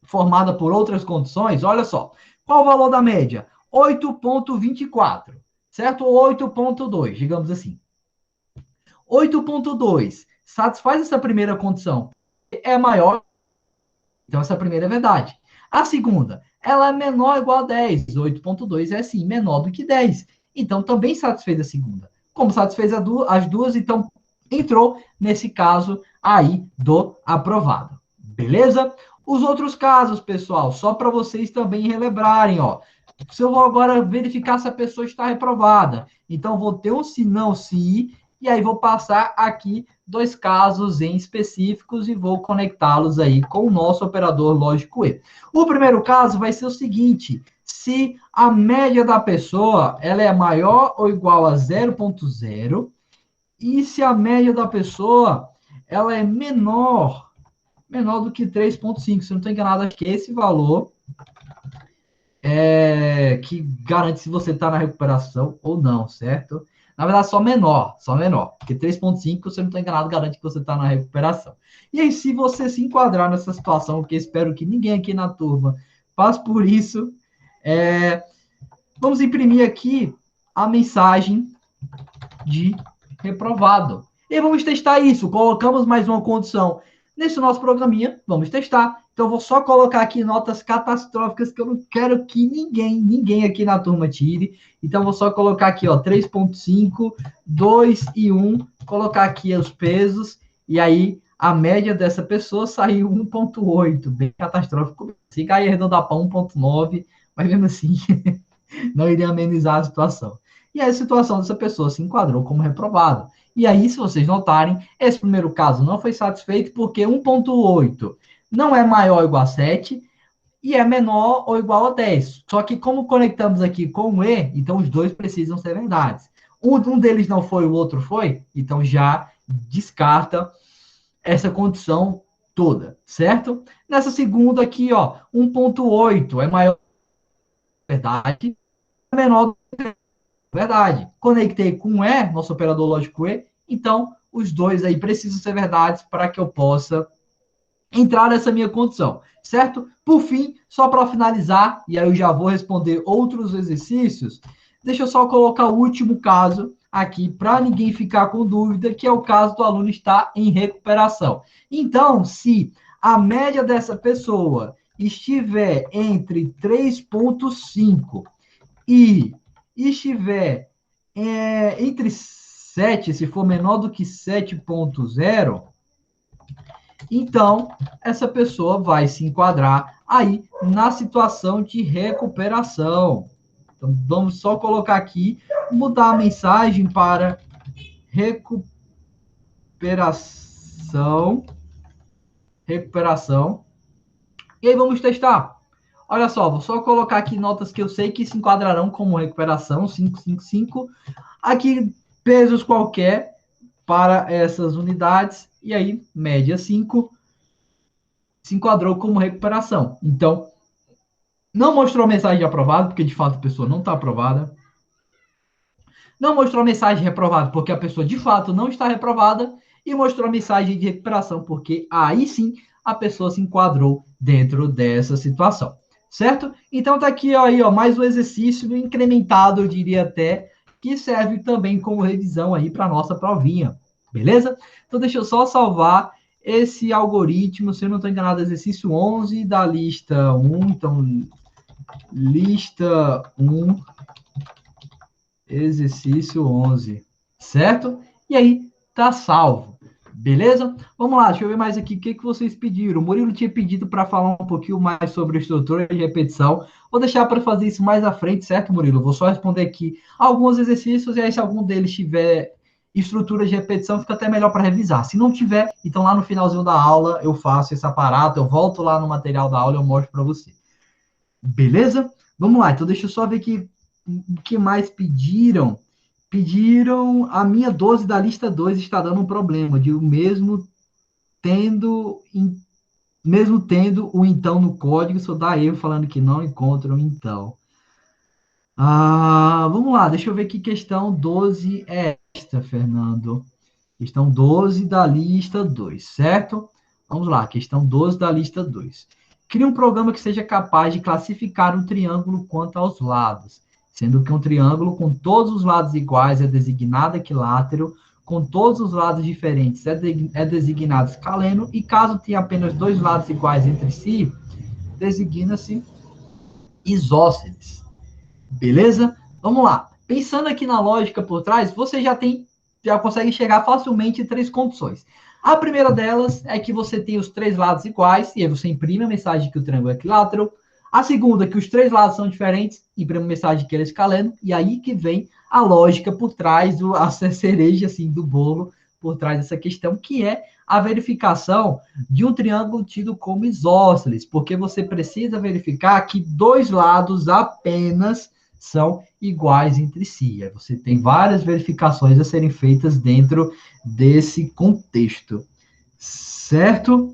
formada por outras condições, olha só. Qual o valor da média? 8,24, certo? Ou 8,2, digamos assim. 8,2 satisfaz essa primeira condição. É maior, então essa primeira é verdade. A segunda, ela é menor ou igual a 10. 8,2 é assim, menor do que 10. Então também satisfez a segunda. Como satisfez as duas, então entrou nesse caso aí do aprovado. Beleza? Os outros casos, pessoal, só para vocês também relembrarem, ó. Se eu vou agora verificar se a pessoa está reprovada, então vou ter um se não, se, e aí vou passar aqui dois casos em específicos e vou conectá-los aí com o nosso operador lógico E. O primeiro caso vai ser o seguinte: se a média da pessoa ela é maior ou igual a 0,0 e se a média da pessoa ela é menor do que 3,5. Se eu não estou enganado, acho que esse valor que garante se você está na recuperação ou não, certo? Na verdade, só menor, porque 3,5, se eu não estou enganado, garante que você está na recuperação. E aí, se você se enquadrar nessa situação, que espero que ninguém aqui na turma Faço por isso. Vamos imprimir aqui a mensagem de reprovado. E vamos testar isso. Colocamos mais uma condição nesse nosso programinha. Vamos testar. Então, vou só colocar aqui notas catastróficas que eu não quero que ninguém aqui na turma tire. Então, vou só colocar aqui, ó, 3,5, 2 e 1. Colocar aqui os pesos. E aí, a média dessa pessoa saiu 1,8. Bem catastrófico. Se cair arredondar para 1,9, mas mesmo assim, não iria amenizar a situação. E aí, a situação dessa pessoa se enquadrou como reprovado. E aí, se vocês notarem, esse primeiro caso não foi satisfeito porque 1,8 não é maior ou igual a 7 e é menor ou igual a 10. Só que como conectamos aqui com o E, então os dois precisam ser verdades. Um deles não foi, o outro foi, então já descarta essa condição toda, certo? Nessa segunda aqui, ó, 1,8 é maior que a verdade, é menor verdade. Conectei com E, nosso operador lógico E, então os dois aí precisam ser verdades para que eu possa entrar nessa minha condição, certo? Por fim, só para finalizar, e aí eu já vou responder outros exercícios, deixa eu só colocar o último caso aqui, para ninguém ficar com dúvida, que é o caso do aluno estar em recuperação. Então, se a média dessa pessoa estiver entre 3,5 e estiver entre 7, se for menor do que 7,0, então essa pessoa vai se enquadrar aí na situação de recuperação. Então, vamos só colocar aqui, mudar a mensagem para recuperação, recuperação, e aí vamos testar. Olha só, vou só colocar aqui notas que eu sei que se enquadrarão como recuperação, 555. Aqui, pesos qualquer para essas unidades. E aí, média 5 se enquadrou como recuperação. Então, não mostrou mensagem de aprovado, porque de fato a pessoa não está aprovada. Não mostrou mensagem de reprovado, porque a pessoa de fato não está reprovada. E mostrou mensagem de recuperação, porque aí sim a pessoa se enquadrou dentro dessa situação. Certo? Então tá aqui ó, aí, ó, mais um exercício incrementado, eu diria até, que serve também como revisão aí para nossa provinha. Beleza? Então deixa eu só salvar esse algoritmo, se eu não estou enganado, exercício 11 da lista 1. Então, lista 1, exercício 11, certo? E aí, tá salvo. Beleza? Vamos lá, deixa eu ver mais aqui o que vocês pediram. O Murilo tinha pedido para falar um pouquinho mais sobre estrutura de repetição. Vou deixar para fazer isso mais à frente, certo, Murilo? Vou só responder aqui alguns exercícios e aí, se algum deles tiver estrutura de repetição, fica até melhor para revisar. Se não tiver, então lá no finalzinho da aula eu faço esse aparato, eu volto lá no material da aula e eu mostro para você. Beleza? Vamos lá, então deixa eu só ver aqui o que mais pediram. Pediram a minha 12 da lista 2 está dando um problema, de tendo, mesmo tendo o então no código, só dá erro falando que não encontram então. Vamos lá, deixa eu ver que questão 12 é esta, Fernando. Questão 12 da lista 2, certo? Vamos lá, questão 12 da lista 2. Crie um programa que seja capaz de classificar um triângulo quanto aos lados, sendo que um triângulo com todos os lados iguais é designado equilátero, com todos os lados diferentes é designado escaleno, e caso tenha apenas dois lados iguais entre si, designa-se isósceles. Beleza? Vamos lá. Pensando aqui na lógica por trás, você já consegue chegar facilmente em três condições. A primeira delas é que você tem os três lados iguais, e aí você imprime a mensagem que o triângulo é equilátero. A segunda, que os três lados são diferentes, imprime a mensagem que ele é escaleno, e aí que vem a lógica por trás, a cereja assim, do bolo, por trás dessa questão, que é a verificação de um triângulo tido como isósceles, porque você precisa verificar que dois lados apenas são iguais entre si. Aí você tem várias verificações a serem feitas dentro desse contexto, certo?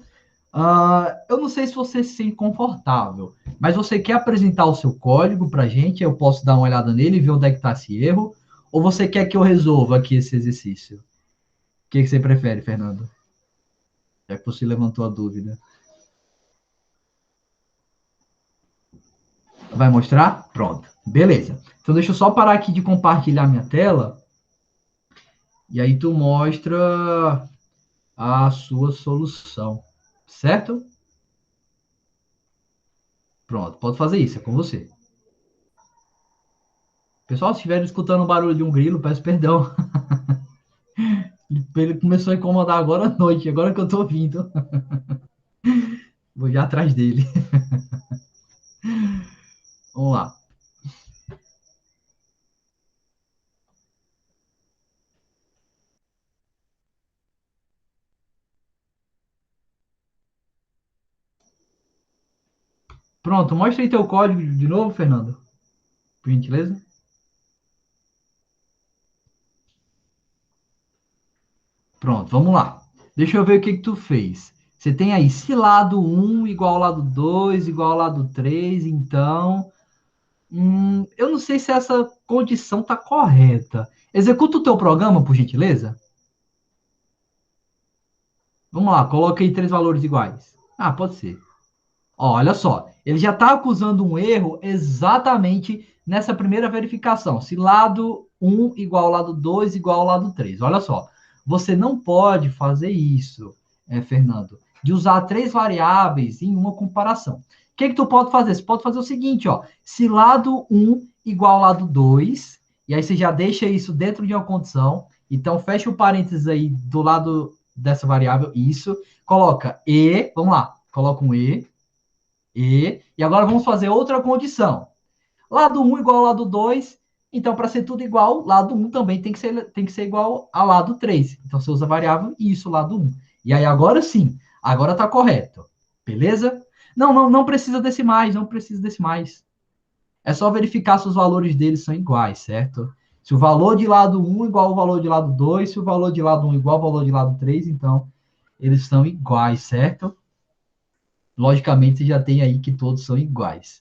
Eu não sei se você se sente confortável, mas você quer apresentar o seu código para a gente? Eu posso dar uma olhada nele e ver onde é que está esse erro? Ou você quer que eu resolva aqui esse exercício? O que você prefere, Fernando? Já que você levantou a dúvida. Vai mostrar? Pronto. Beleza. Então, deixa eu só parar aqui de compartilhar minha tela. E aí tu mostra a sua solução. Certo? Pronto. Pode fazer isso. É com você. Pessoal, se estiver escutando o barulho de um grilo, peço perdão. Ele começou a incomodar agora à noite. Agora que eu tô ouvindo. Vou já atrás dele. Vamos lá. Pronto, mostra aí teu código de novo, Fernando. Por gentileza. Pronto, vamos lá. Deixa eu ver o que que tu fez. Você tem aí, se lado um igual ao lado 2 igual ao lado 3 então... eu não sei se essa condição está correta. Executa o teu programa, por gentileza. Vamos lá, coloca aí três valores iguais. Ah, pode ser. Ó, olha só, ele já está acusando um erro exatamente nessa primeira verificação. Se lado um igual ao lado 2 igual ao lado 3. Olha só, você não pode fazer isso, Fernando, de usar três variáveis em uma comparação. O que que tu pode fazer? Você pode fazer o seguinte, ó, se lado um igual ao lado 2, e aí você já deixa isso dentro de uma condição, então fecha o parênteses aí do lado dessa variável, isso, coloca e, vamos lá, coloca um e agora vamos fazer outra condição. Lado um igual ao lado 2, então para ser tudo igual, lado um também tem que ser igual ao lado 3. Então você usa a variável isso, lado um. E aí agora sim, agora está correto. Beleza? Não precisa desse mais, não precisa desse mais. É só verificar se os valores deles são iguais, certo? Se o valor de lado um igual ao valor de lado 2, se o valor de lado um igual ao valor de lado 3, então eles são iguais, certo? Logicamente, já tem aí que todos são iguais.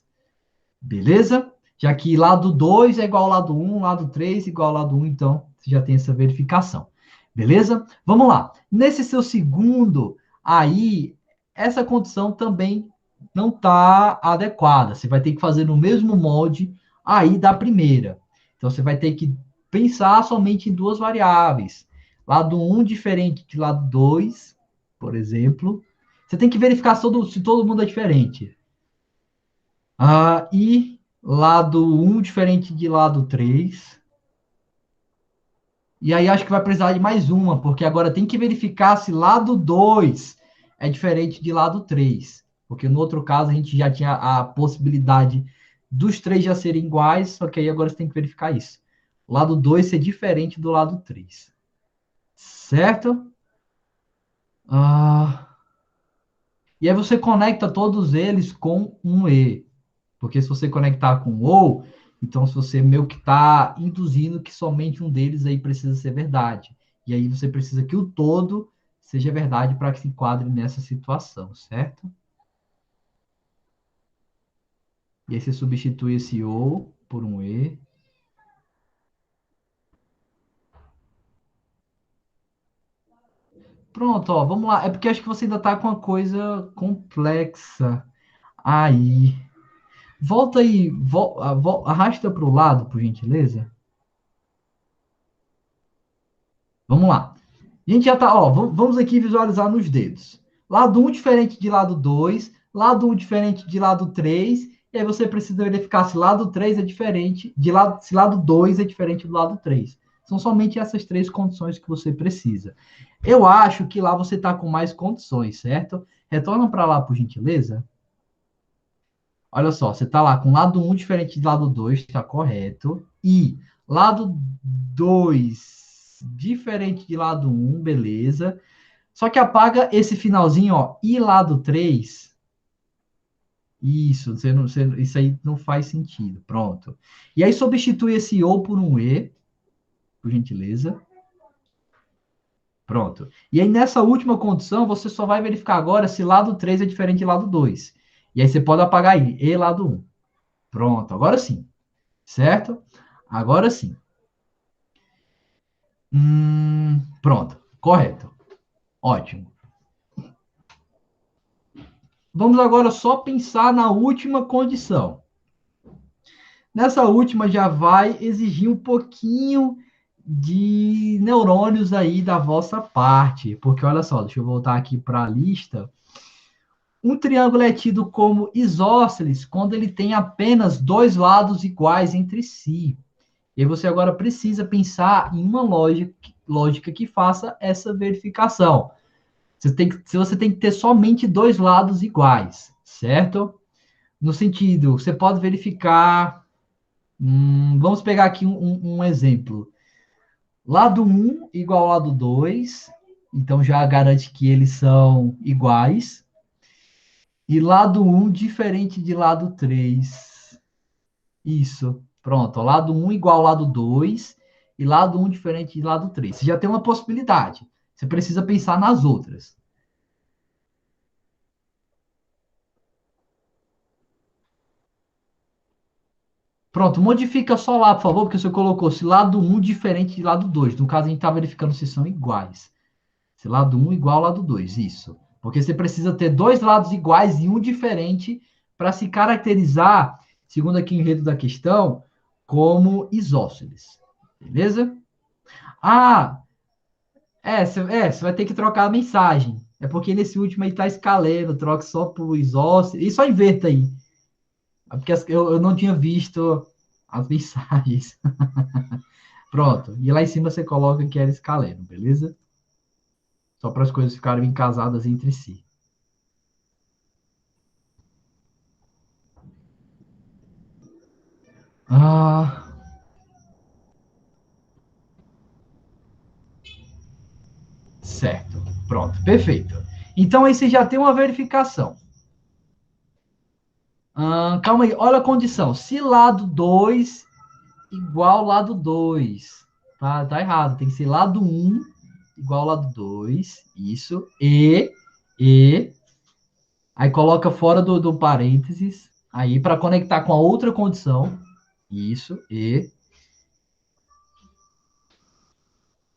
Beleza? Já que lado 2 é igual ao lado um, lado 3 é igual ao lado um, então você já tem essa verificação. Beleza? Vamos lá. Nesse seu segundo, aí, essa condição também não está adequada. Você vai ter que fazer no mesmo molde aí da primeira. Então, você vai ter que pensar somente em duas variáveis. Lado um diferente de lado 2, por exemplo. Você tem que verificar se todo mundo é diferente. E lado um diferente de lado 3. E aí acho que vai precisar de mais uma, porque agora tem que verificar se lado 2 é diferente de lado 3. Porque no outro caso a gente já tinha a possibilidade dos três já serem iguais, só que aí agora você tem que verificar isso. O lado 2 ser diferente do lado 3. Certo? Ah, e aí você conecta todos eles com um E. Porque se você conectar com ou, então se você meio que está induzindo que somente um deles aí precisa ser verdade. E aí você precisa que o todo seja verdade para que se enquadre nessa situação, certo? E aí você substitui esse ou por um e. Pronto, ó, vamos lá. É porque acho que você ainda está com uma coisa complexa aí. Volta aí, arrasta para o lado, por gentileza. Vamos lá. A gente já tá, ó, vamos aqui visualizar nos dedos. Lado um diferente de lado 2, lado um diferente de lado 3, e aí você precisa verificar se lado 3 é diferente, se lado 2 é diferente do lado 3. São somente essas três condições que você precisa. Eu acho que lá você está com mais condições, certo? Retorna para lá, por gentileza. Olha só, você está lá com lado um diferente de lado 2, está correto. E lado 2 diferente de lado um, beleza. Só que apaga esse finalzinho, ó, e lado 3. Isso, isso aí não faz sentido. Pronto. E aí substitui esse ou por um e, por gentileza. Pronto. E aí nessa última condição, você só vai verificar agora se lado 3 é diferente de lado 2. E aí você pode apagar aí, e lado um. Pronto, agora sim. Certo? Agora sim. Pronto, correto. Ótimo. Vamos agora só pensar na última condição. Nessa última já vai exigir um pouquinho de neurônios aí da vossa parte, porque olha só, deixa eu voltar aqui para a lista. Um triângulo é tido como isósceles quando ele tem apenas dois lados iguais entre si. E você agora precisa pensar em uma lógica que faça essa verificação. Você tem que ter somente dois lados iguais, certo? No sentido, você pode verificar. Vamos pegar aqui um exemplo. Lado um igual ao lado 2, então já garante que eles são iguais. E lado um diferente de lado 3. Isso, pronto. Lado um igual ao lado 2 e lado um diferente de lado 3. Você já tem uma possibilidade. Você precisa pensar nas outras. Pronto, modifica só lá, por favor, porque você colocou se lado um diferente de lado 2. No caso, a gente está verificando se são iguais. Se lado um igual ao lado 2, isso. Porque você precisa ter dois lados iguais e um diferente para se caracterizar, segundo aqui o enredo da questão, como isósceles. Beleza? Ah, você vai ter que trocar a mensagem. É porque nesse último aí tá escaleno, troca só pro isósceles. E só inverta aí. É porque eu não tinha visto as mensagens. Pronto. E lá em cima você coloca que era escaleno, beleza? Só para as coisas ficarem casadas entre si. Ah, certo. Pronto. Perfeito. Então aí você já tem uma verificação. Calma aí. Olha a condição. Se lado 2 igual lado 2. Tá errado. Tem que ser lado 1 igual lado 2. Isso. E. Aí coloca fora do parênteses. Aí para conectar com a outra condição. Isso. E.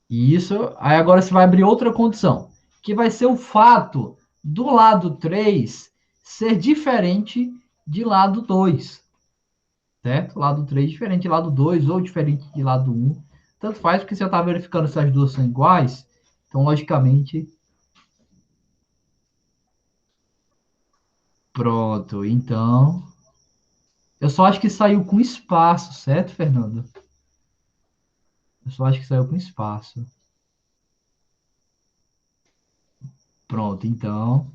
Isso. Aí agora você vai abrir outra condição. Que vai ser o fato do lado 3 ser diferente de lado 2. Certo? Lado 3 diferente de lado 2 ou diferente de lado 1. Tanto faz porque você está verificando se as duas são iguais. Então, logicamente. Pronto. Então. Eu só acho que saiu com espaço, certo, Fernando? Eu só acho que saiu com espaço. Pronto, então.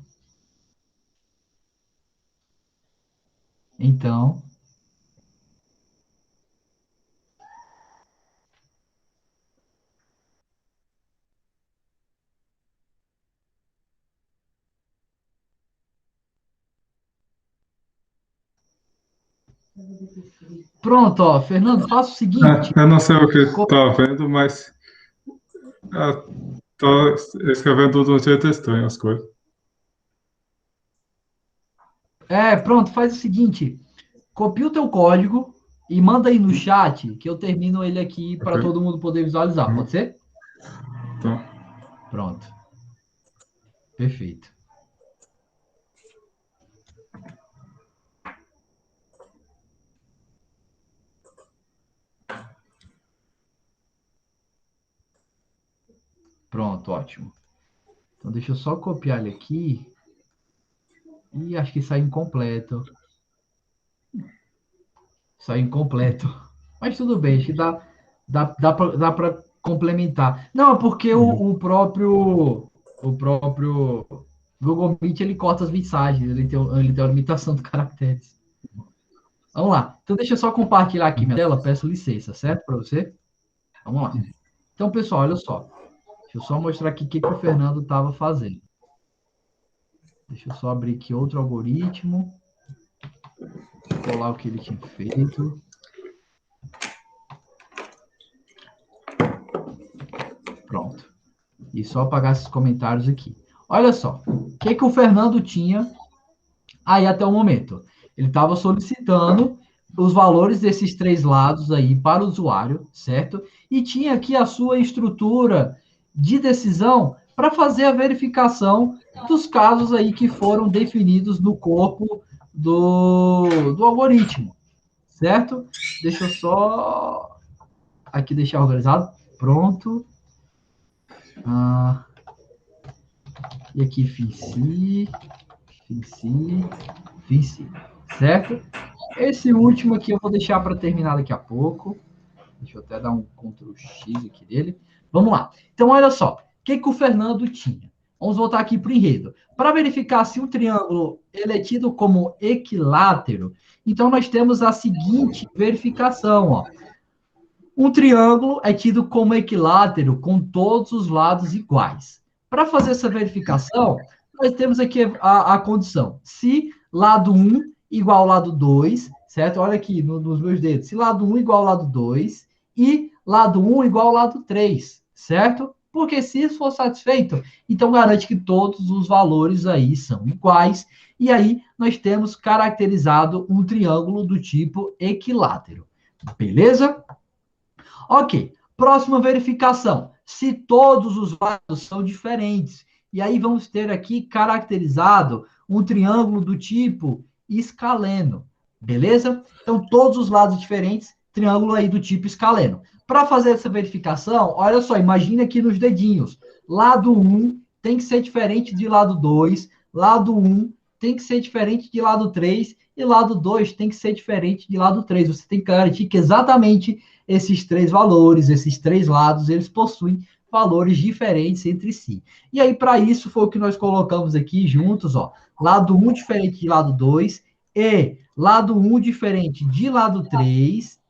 Então. Pronto, ó. Fernando, faça o seguinte. Eu não sei o que está vendo, mas está escrevendo de um jeito estranho as coisas. Pronto, faz o seguinte. Copia o teu código e manda aí no chat que eu termino ele aqui para Ok. todo mundo poder visualizar. Pode ser? Tá. Pronto. Perfeito. Pronto, ótimo. Então deixa eu só copiar ele aqui. E acho que sai incompleto. Sai incompleto. Mas tudo bem, acho que dá para complementar. Não, é porque o próprio Google Meet ele corta as mensagens, ele tem uma limitação de caracteres. Vamos lá. Então deixa eu só compartilhar aqui minha tela, peço licença, certo? Para você? Vamos lá. Então, pessoal, olha só. Deixa eu só mostrar aqui o que o Fernando estava fazendo. Deixa eu só abrir aqui outro algoritmo. Colar o que ele tinha feito. Pronto. E só apagar esses comentários aqui. Olha só. O que o Fernando tinha aí até o momento? Ele estava solicitando os valores desses três lados aí para o usuário, certo? E tinha aqui a sua estrutura de decisão para fazer a verificação dos casos aí que foram definidos no corpo do algoritmo, certo? Deixa eu só aqui deixar organizado. Pronto. E aqui, FINCI, certo? Esse último aqui eu vou deixar para terminar daqui a pouco. Deixa eu até dar um Ctrl X aqui dele. Vamos lá. Então, olha só. O que o Fernando tinha? Vamos voltar aqui para o enredo. Para verificar se um triângulo ele é tido como equilátero, então nós temos a seguinte verificação. Ó. Um triângulo é tido como equilátero com todos os lados iguais. Para fazer essa verificação, nós temos aqui a condição. Se lado 1 igual ao lado 2, certo? Olha aqui nos meus dedos. Se lado 1 igual ao lado 2 e lado 1 igual ao lado 3, certo? Porque se isso for satisfeito, então garante que todos os valores aí são iguais. E aí nós temos caracterizado um triângulo do tipo equilátero. Beleza? Ok, próxima verificação. Se todos os lados são diferentes. E aí vamos ter aqui caracterizado um triângulo do tipo escaleno. Beleza? Então, todos os lados diferentes, triângulo aí do tipo escaleno. Para fazer essa verificação, olha só, imagina aqui nos dedinhos. Lado 1 tem que ser diferente de lado 2. Lado 1 tem que ser diferente de lado 3. E lado 2 tem que ser diferente de lado 3. Você tem que garantir que exatamente esses três valores, esses três lados, eles possuem valores diferentes entre si. E aí, para isso, foi o que nós colocamos aqui juntos, ó. Lado 1 diferente de lado 2 e lado 1 diferente de lado 3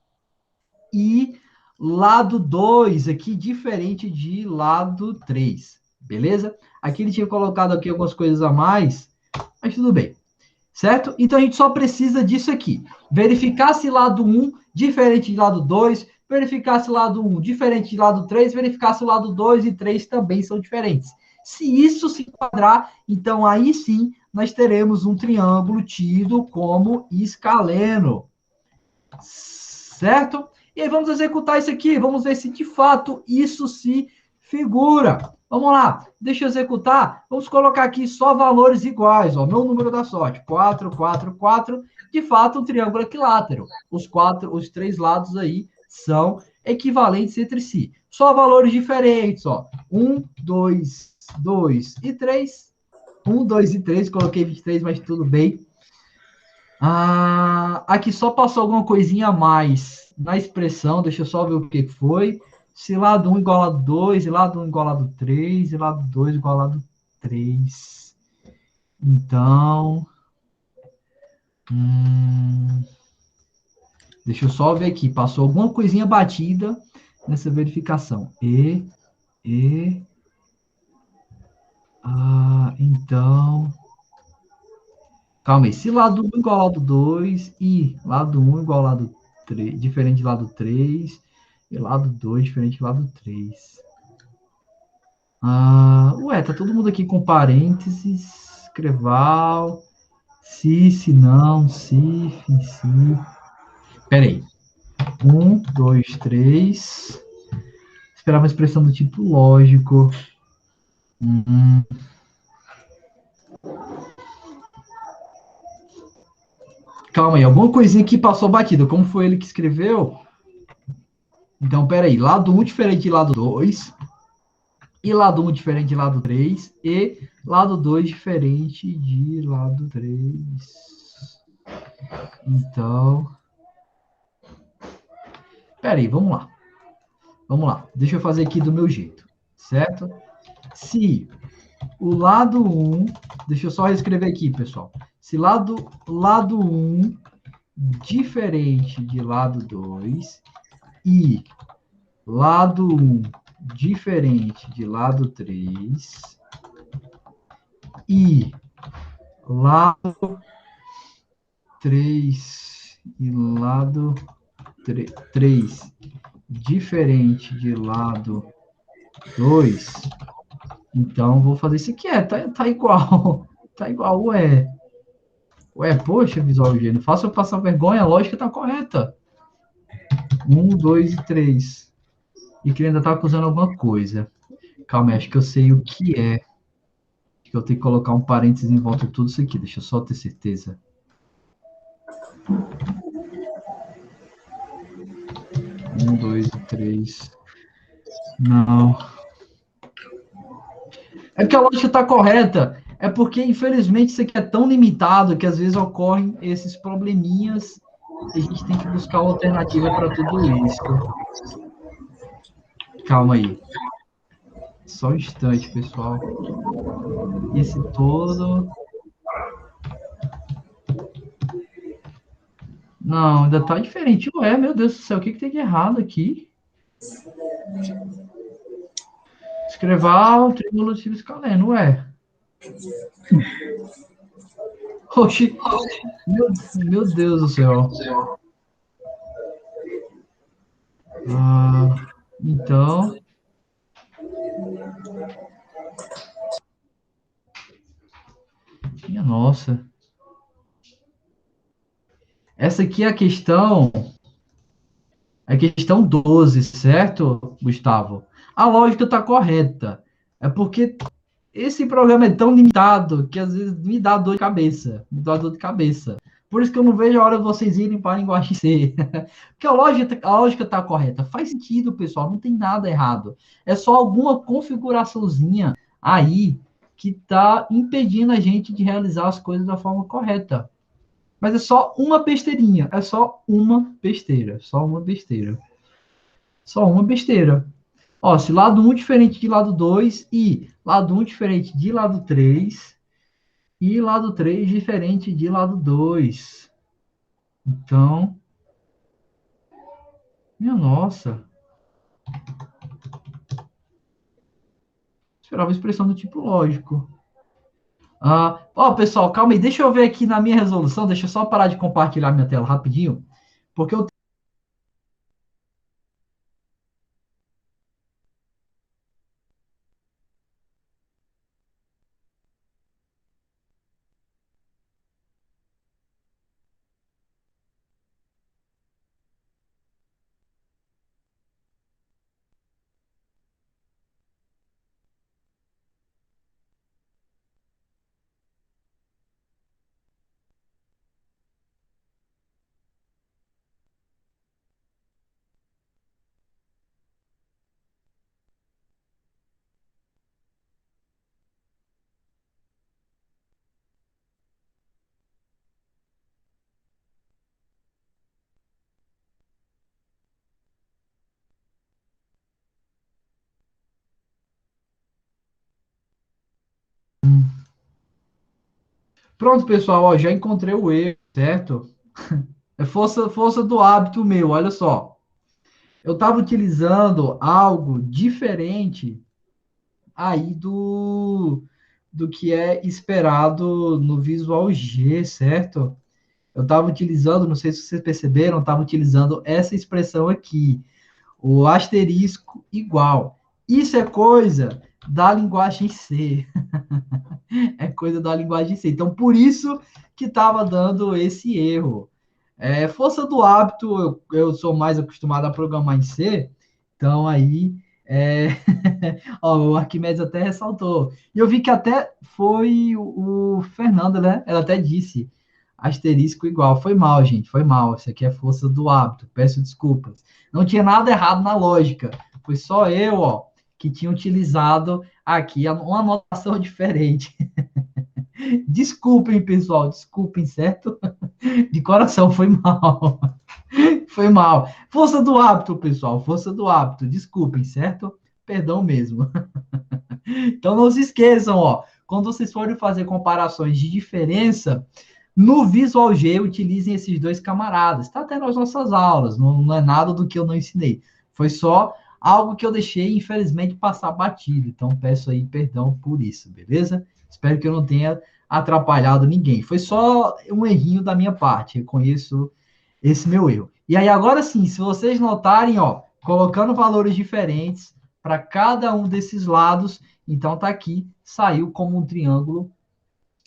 e lado 2 aqui diferente de lado 3. Beleza? Aqui ele tinha colocado aqui algumas coisas a mais, mas tudo bem. Certo? Então, a gente só precisa disso aqui. Verificar se lado 1 diferente de lado 2, verificar se lado 1 diferente de lado 3, verificar se o lado 2 e 3 também são diferentes. Se isso se enquadrar, então aí sim nós teremos um triângulo tido como escaleno. Certo? E aí vamos executar isso aqui, vamos ver se de fato isso se figura. Vamos lá, deixa eu executar. Vamos colocar aqui só valores iguais. Ó, meu número da sorte, 4, 4, 4. De fato, um triângulo equilátero. Os três lados aí são equivalentes entre si. Só valores diferentes. Ó. 1, 2, 2 e 3. 1, 2 e 3. Coloquei 23, mas tudo bem. Aqui só passou alguma coisinha a mais na expressão. Deixa eu só ver o que foi. Se lado 1 igual a lado 2, e lado 1 igual a lado 3, e lado 2 igual a lado 3. Então... deixa eu só ver aqui. Passou alguma coisinha batida nessa verificação. Então... calma aí. Se lado 1 igual a lado 2, e lado 1 igual a lado 3, diferente de lado 3... e lado 2 diferente do lado 3. Tá todo mundo aqui com parênteses, escreval, se, não, se, Pera aí. 1, 2, 3. Esperava uma expressão do tipo lógico. Calma aí, alguma coisinha aqui passou batida. Como foi ele que escreveu? Então, peraí, lado 1 diferente de lado 2, e lado 1 diferente de lado 3, e lado 2 diferente de lado 3. Então, peraí, vamos lá. Vamos lá, deixa eu fazer aqui do meu jeito, certo? Se o lado 1, deixa eu só reescrever aqui, pessoal. Se lado 1 diferente de lado 2, e lado 1 diferente de lado 3 e lado 3 e lado 3 diferente de lado 2, então vou fazer isso aqui, tá igual, tá igual, ué, poxa, Visual G, não faça eu passar vergonha, a lógica tá correta. 1, 2 e 3. E que ele ainda tá acusando alguma coisa. Calma, acho que eu sei o que é. Acho que eu tenho que colocar um parênteses em volta de tudo isso aqui. Deixa eu só ter certeza. Um, dois, três. Não. É porque a lógica está correta. É porque, infelizmente, isso aqui é tão limitado que às vezes ocorrem esses probleminhas e a gente tem que buscar uma alternativa para tudo isso. Calma aí. Só um instante, pessoal. Esse todo. Não, ainda tá diferente. Ué, meu Deus do céu, o que tem de errado aqui? Escrevar o triângulo de escaleno, ué. Oxi, meu Deus do céu. Então. Minha nossa. Essa aqui é a questão. É questão 12, certo, Gustavo? A lógica está correta. É porque esse programa é tão limitado que às vezes me dá dor de cabeça. Me dá dor de cabeça. Por isso que eu não vejo a hora de vocês irem para a linguagem C. Porque a lógica está correta. Faz sentido, pessoal. Não tem nada errado. É só alguma configuraçãozinha aí que está impedindo a gente de realizar as coisas da forma correta. Mas é só uma besteirinha. É só uma besteira. Só uma besteira. Só uma besteira. Ó, se lado um diferente de lado 2 e lado um diferente de lado 3 e lado 3 diferente de lado 2. Então, minha nossa. Esperava a expressão do tipo lógico. Ó, pessoal, calma aí. Deixa eu ver aqui na minha resolução. Deixa eu só parar de compartilhar minha tela rapidinho. Porque eu Pronto, pessoal, ó, já encontrei o erro, certo? É força do hábito meu, olha só. Eu estava utilizando algo diferente aí do que é esperado no Visual G, certo? Eu estava utilizando, não sei se vocês perceberam, estava utilizando essa expressão aqui, o asterisco igual. Isso é coisa da linguagem C. É coisa da linguagem C. Então, por isso que estava dando esse erro. Força do hábito, eu sou mais acostumado a programar em C, então aí. É... Ó, o Arquimedes até ressaltou. E eu vi que até foi o Fernando, né? Ela até disse asterisco igual. Foi mal, gente, foi mal. Isso aqui é força do hábito. Peço desculpas. Não tinha nada errado na lógica. Foi só eu, ó, que tinha utilizado aqui uma anotação diferente. Desculpem, pessoal, desculpem, certo? De coração, foi mal. Foi mal. Força do hábito, pessoal, força do hábito. Desculpem, certo? Perdão mesmo. Então não se esqueçam, ó, quando vocês forem fazer comparações de diferença, no Visual G utilizem esses dois camaradas. Está até nas nossas aulas, não é nada do que eu não ensinei. Foi só algo que eu deixei, infelizmente, passar batido. Então peço aí perdão por isso, beleza? Espero que eu não tenha atrapalhado ninguém. Foi só um errinho da minha parte. Reconheço esse meu erro. E aí, agora sim, se vocês notarem, ó, colocando valores diferentes para cada um desses lados, então tá aqui, saiu como um triângulo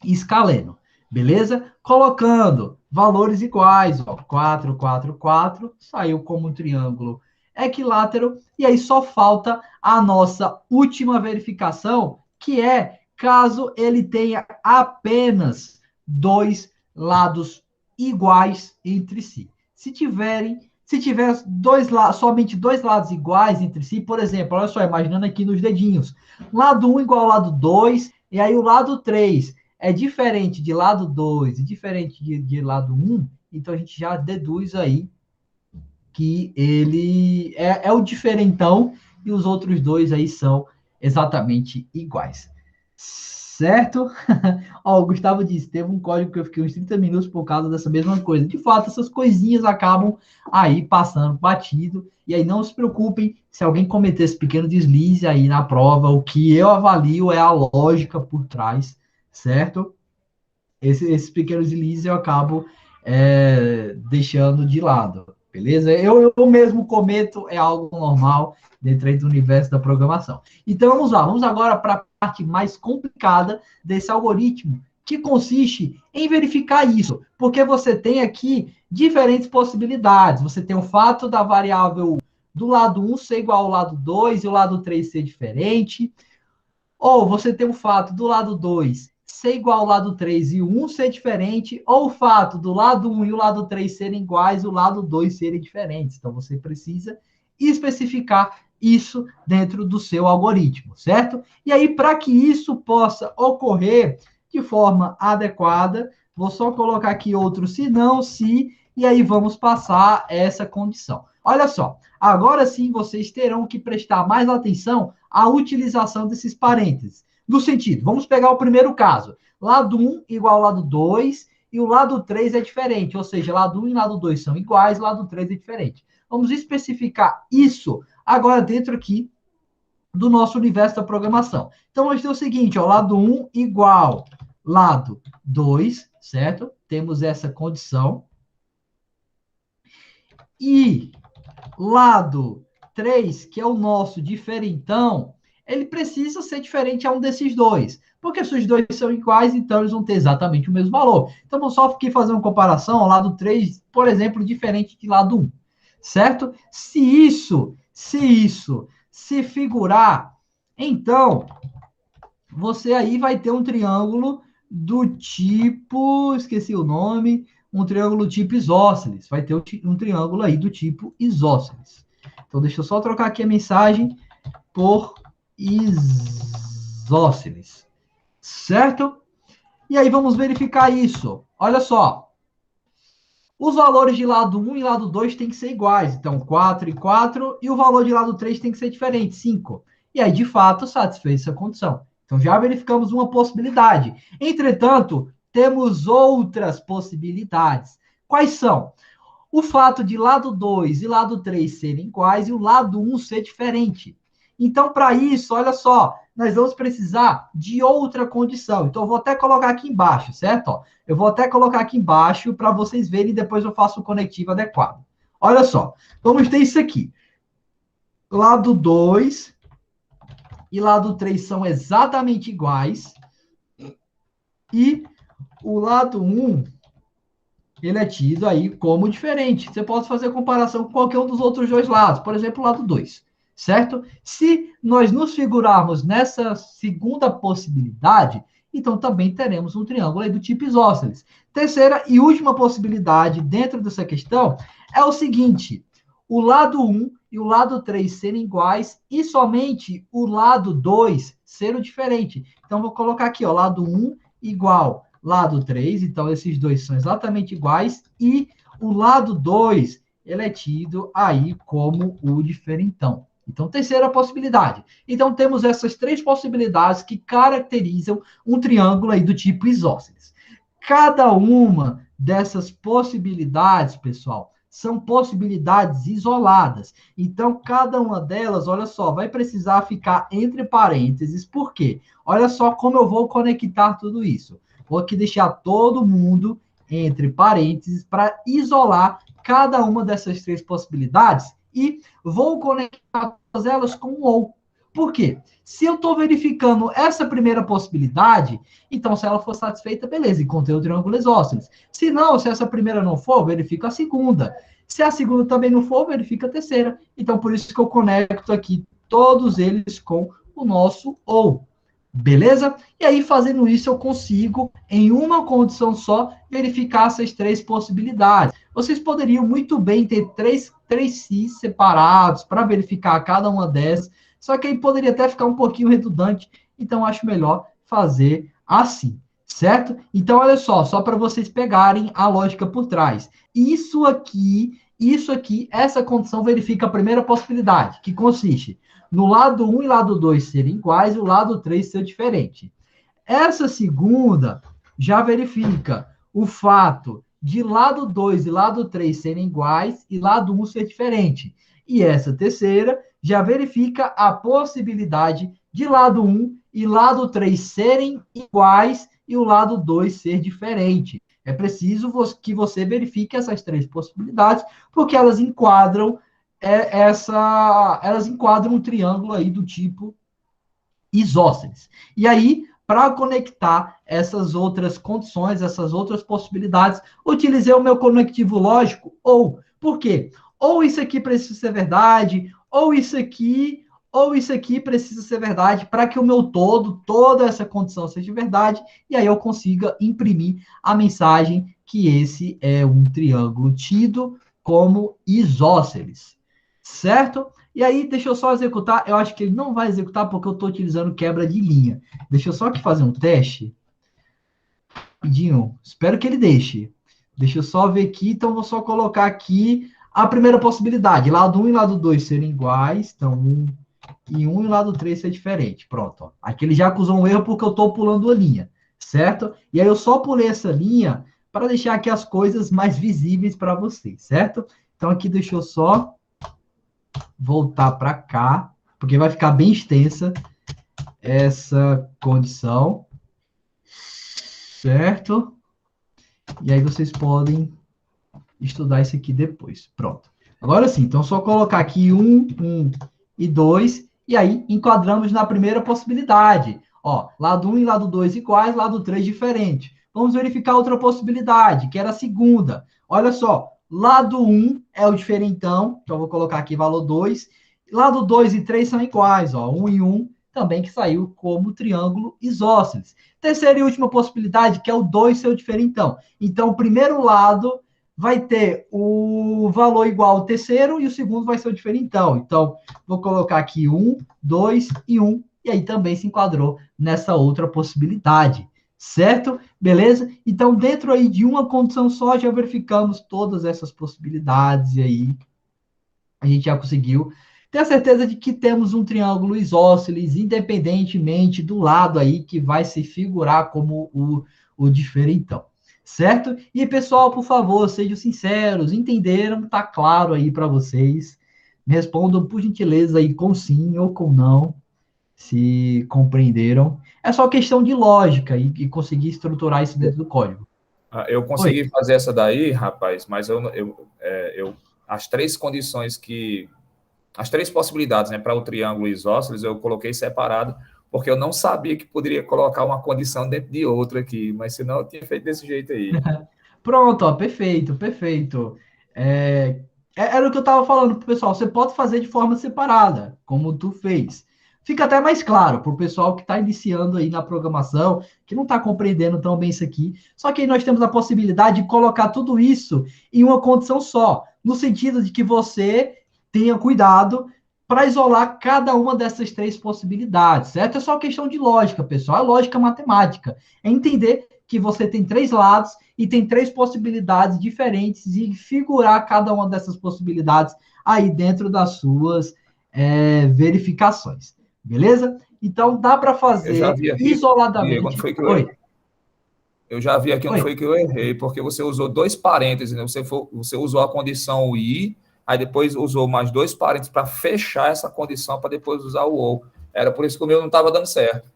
escaleno, beleza? Colocando valores iguais, ó, 4, 4, 4, saiu como um triângulo equilátero, e aí só falta a nossa última verificação, que é caso ele tenha apenas dois lados iguais entre si. Se tiverem, Se tiver somente dois lados iguais entre si, por exemplo, olha só, imaginando aqui nos dedinhos, lado 1 igual ao lado 2, e aí o lado 3 é diferente de lado 2 e diferente de lado 1, então a gente já deduz aí que ele é o diferentão e os outros dois aí são exatamente iguais. Certo? Ó, o Gustavo disse, teve um código que eu fiquei uns 30 minutos por causa dessa mesma coisa. De fato, essas coisinhas acabam aí passando batido, e aí não se preocupem se alguém cometer esse pequeno deslize aí na prova, o que eu avalio é a lógica por trás, certo? Esses pequenos deslizes eu acabo deixando de lado, beleza? Eu mesmo cometo, é algo normal dentro aí do universo da programação. Então vamos lá, vamos agora para a parte mais complicada desse algoritmo, que consiste em verificar isso, porque você tem aqui diferentes possibilidades. Você tem o fato da variável do lado 1 ser igual ao lado 2 e o lado 3 ser diferente, ou você tem o fato do lado 2 ser igual ao lado 3 e o 1 ser diferente, ou o fato do lado 1 e o lado 3 serem iguais e o lado 2 serem diferentes. Então, você precisa especificar isso dentro do seu algoritmo, certo? E aí, para que isso possa ocorrer de forma adequada, vou só colocar aqui outro se não, se, e aí vamos passar essa condição. Olha só, agora sim vocês terão que prestar mais atenção à utilização desses parênteses. No sentido, vamos pegar o primeiro caso. Lado 1 igual ao lado 2 e o lado 3 é diferente, ou seja, lado 1 e lado 2 são iguais, lado 3 é diferente. Vamos especificar isso agora dentro aqui do nosso universo da programação. Então, vamos ter o seguinte, ó, lado 1 igual lado 2, certo? Temos essa condição. E lado 3, que é o nosso diferentão, ele precisa ser diferente a um desses dois. Porque se os dois são iguais, então eles vão ter exatamente o mesmo valor. Então, vamos só aqui fazer uma comparação ao lado 3, por exemplo, diferente de lado 1. Certo? Se figurar, então, você aí vai ter um triângulo do tipo, esqueci o nome, um triângulo tipo isósceles. Vai ter um triângulo aí do tipo isósceles. Então, deixa eu só trocar aqui a mensagem por isósceles. Certo? E aí, vamos verificar isso. Olha só. Os valores de lado 1 e lado 2 têm que ser iguais. Então, 4 e 4. E o valor de lado 3 tem que ser diferente, 5. E aí, de fato, satisfez essa condição. Então, já verificamos uma possibilidade. Entretanto, temos outras possibilidades. Quais são? O fato de lado 2 e lado 3 serem iguais e o lado 1 ser diferente. Então, para isso, olha só, nós vamos precisar de outra condição. Então, eu vou até colocar aqui embaixo, certo? Ó, eu vou até colocar aqui embaixo para vocês verem e depois eu faço o conectivo adequado. Olha só, vamos ter isso aqui. Lado 2 e lado 3 são exatamente iguais. E o lado 1, ele é tido aí como diferente. Você pode fazer comparação com qualquer um dos outros dois lados. Por exemplo, o lado 2. Certo? Se nós nos figurarmos nessa segunda possibilidade, então também teremos um triângulo aí do tipo isósceles. Terceira e última possibilidade dentro dessa questão é o seguinte: o lado 1 e o lado 3 serem iguais e somente o lado 2 ser o diferente. Então, vou colocar aqui, ó, lado 1 igual lado 3, então esses dois são exatamente iguais, e o lado 2, ele é tido aí como o diferentão. Então, terceira possibilidade. Então, temos essas três possibilidades que caracterizam um triângulo aí do tipo isósceles. Cada uma dessas possibilidades, pessoal, são possibilidades isoladas. Então, cada uma delas, olha só, vai precisar ficar entre parênteses. Por quê? Olha só como eu vou conectar tudo isso. Vou aqui deixar todo mundo entre parênteses para isolar cada uma dessas três possibilidades e vou conectar todas elas com um ou. Por quê? Se eu estou verificando essa primeira possibilidade, então se ela for satisfeita, beleza, encontrei o triângulo isósceles. Se não, se essa primeira não for, verifico a segunda. Se a segunda também não for, verifica a terceira. Então, por isso que eu conecto aqui todos eles com o nosso ou. Beleza? E aí, fazendo isso, eu consigo, em uma condição só, verificar essas três possibilidades. vocês poderiam muito bem ter três cis separados para verificar cada uma dessas, só que aí poderia até ficar um pouquinho redundante, então acho melhor fazer assim, certo? Então, olha só para vocês pegarem a lógica por trás. Isso aqui, essa condição verifica a primeira possibilidade, que consiste no lado 1 e lado 2 serem iguais e o lado 3 ser diferente. Essa segunda já verifica o fato de lado 2 e lado 3 serem iguais e lado 1 ser diferente. E essa terceira já verifica a possibilidade de lado 1 e lado 3 serem iguais e o lado 2 ser diferente. É preciso que você verifique essas três possibilidades, porque elas enquadram elas enquadram um triângulo aí do tipo isósceles. E aí, para conectar essas outras condições, essas outras possibilidades, utilizei o meu conectivo lógico, ou. Por quê? Ou isso aqui precisa ser verdade, ou isso aqui precisa ser verdade, para que o meu toda essa condição seja verdade, e aí eu consiga imprimir a mensagem que esse é um triângulo tido como isósceles. Certo? E aí, deixa eu só executar. Eu acho que ele não vai executar porque eu estou utilizando quebra de linha. Deixa eu só aqui fazer um teste. Rapidinho. Espero que ele deixe. Deixa eu só ver aqui. Então, vou só colocar aqui a primeira possibilidade. Lado 1 e lado 2 serem iguais. Então, 1 e o lado 3 ser diferente. Pronto. Ó. Aqui ele já acusou um erro porque eu estou pulando a linha. Certo? E aí, eu só pulei essa linha para deixar aqui as coisas mais visíveis para vocês. Certo? Então, aqui deixa eu só voltar para cá, porque vai ficar bem extensa essa condição, certo? E aí vocês podem estudar isso aqui depois. Pronto. Agora sim, então só colocar aqui 1 e 2, e aí enquadramos na primeira possibilidade. Ó, lado 1 e lado 2 iguais, lado 3 diferente. Vamos verificar outra possibilidade, que era a segunda. Olha só, lado 1 é o diferentão, então eu vou colocar aqui valor 2. Lado 2 e 3 são iguais, ó, 1 e 1 também que saiu como triângulo isósceles. Terceira e última possibilidade, que é o 2 ser o diferentão. Então, o primeiro lado vai ter o valor igual ao terceiro e o segundo vai ser o diferentão. Então, vou colocar aqui 1, 2 e 1, e aí também se enquadrou nessa outra possibilidade. Certo? Beleza? Então, dentro aí de uma condição só, já verificamos todas essas possibilidades, e aí a gente já conseguiu ter a certeza de que temos um triângulo isósceles, independentemente do lado aí que vai se figurar como o diferentão. Certo? E, pessoal, por favor, sejam sinceros, entenderam? Tá claro aí para vocês? Me respondam, por gentileza, aí com sim ou com não, se compreenderam. É só questão de lógica e conseguir estruturar isso dentro do código. Eu consegui fazer essa daí, rapaz, mas as três condições as três possibilidades, né, para o triângulo isósceles, eu coloquei separado, porque eu não sabia que poderia colocar uma condição dentro de outra aqui, mas senão eu tinha feito desse jeito aí. Pronto, ó, perfeito, perfeito. Era o que eu estava falando pro pessoal, você pode fazer de forma separada, como tu fez. Fica até mais claro para o pessoal que está iniciando aí na programação, que não está compreendendo tão bem isso aqui. Só que aí nós temos a possibilidade de colocar tudo isso em uma condição só, no sentido de que você tenha cuidado para isolar cada uma dessas três possibilidades, certo? É só questão de lógica, pessoal, é lógica matemática. É entender que você tem três lados e tem três possibilidades diferentes e figurar cada uma dessas possibilidades aí dentro das suas verificações. Beleza? Então, dá para fazer isoladamente. Onde foi que eu já vi aqui onde foi que eu errei, porque você usou dois parênteses, né? Você usou a condição i, aí depois usou mais dois parênteses para fechar essa condição, para depois usar o ou. Era por isso que o meu não estava dando certo.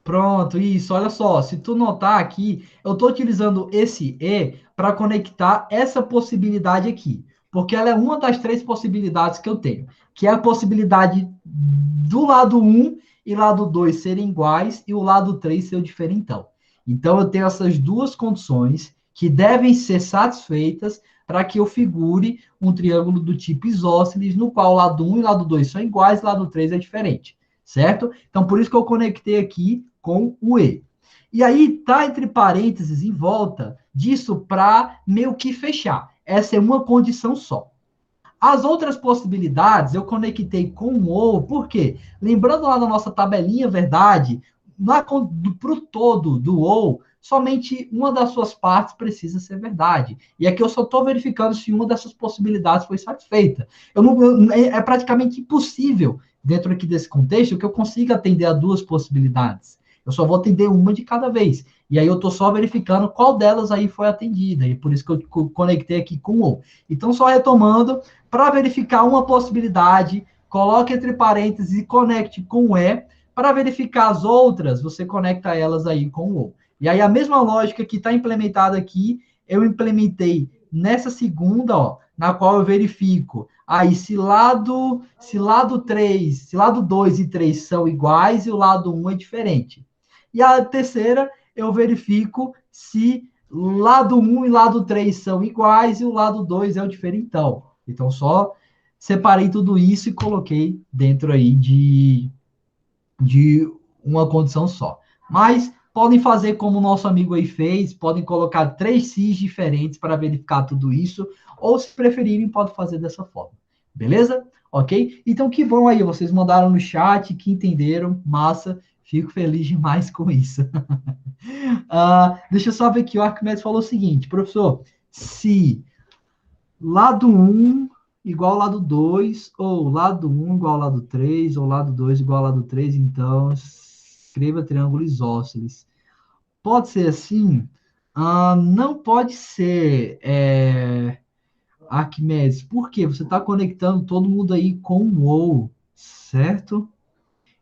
Pronto, isso. Olha só, se tu notar aqui, eu estou utilizando esse e para conectar essa possibilidade aqui, porque ela é uma das três possibilidades que eu tenho, que é a possibilidade do lado 1 e lado 2 serem iguais e o lado 3 ser o diferentão. Então, eu tenho essas duas condições que devem ser satisfeitas para que eu figure um triângulo do tipo isósceles, no qual o lado 1 e o lado 2 são iguais e o lado 3 é diferente, certo? Então, por isso que eu conectei aqui com o E. E aí, tá entre parênteses em volta disso para meio que fechar. essa é uma condição só. As outras possibilidades eu conectei com o ou, por quê? Lembrando lá da nossa tabelinha verdade, para o todo do ou, somente uma das suas partes precisa ser verdade. E aqui eu só estou verificando se uma dessas possibilidades foi satisfeita. É praticamente impossível, dentro aqui desse contexto, que eu consiga atender a duas possibilidades. Eu só vou atender uma de cada vez. E aí eu estou só verificando qual delas aí foi atendida. E por isso que eu conectei aqui com o ou. Então, só retomando, para verificar uma possibilidade, coloque entre parênteses e conecte com o é. Para verificar as outras, você conecta elas aí com o ou. E aí a mesma lógica que está implementada aqui, eu implementei nessa segunda, ó, na qual eu verifico. Aí, se lado 3, se lado 2 e 3 são iguais e o lado 1 é diferente. E a terceira, eu verifico se lado 1 e lado 3 são iguais e o lado 2 é o diferentão. Então, só separei tudo isso e coloquei dentro aí de uma condição só. Mas podem fazer como o nosso amigo aí fez, podem colocar 3 cis diferentes para verificar tudo isso, ou se preferirem, podem fazer dessa forma. Beleza? Ok? Então, que bom aí, vocês mandaram no chat, que entenderam, massa, fico feliz demais com isso. Deixa eu só ver aqui, o Arquimedes falou o seguinte, professor, se lado 1 igual ao lado 2, ou lado 1 igual ao lado 3, ou lado 2 igual ao lado 3, então escreva triângulo isósceles. Pode ser assim? Não pode ser, Arquimedes. Por quê? Você está conectando todo mundo aí com o ou, certo?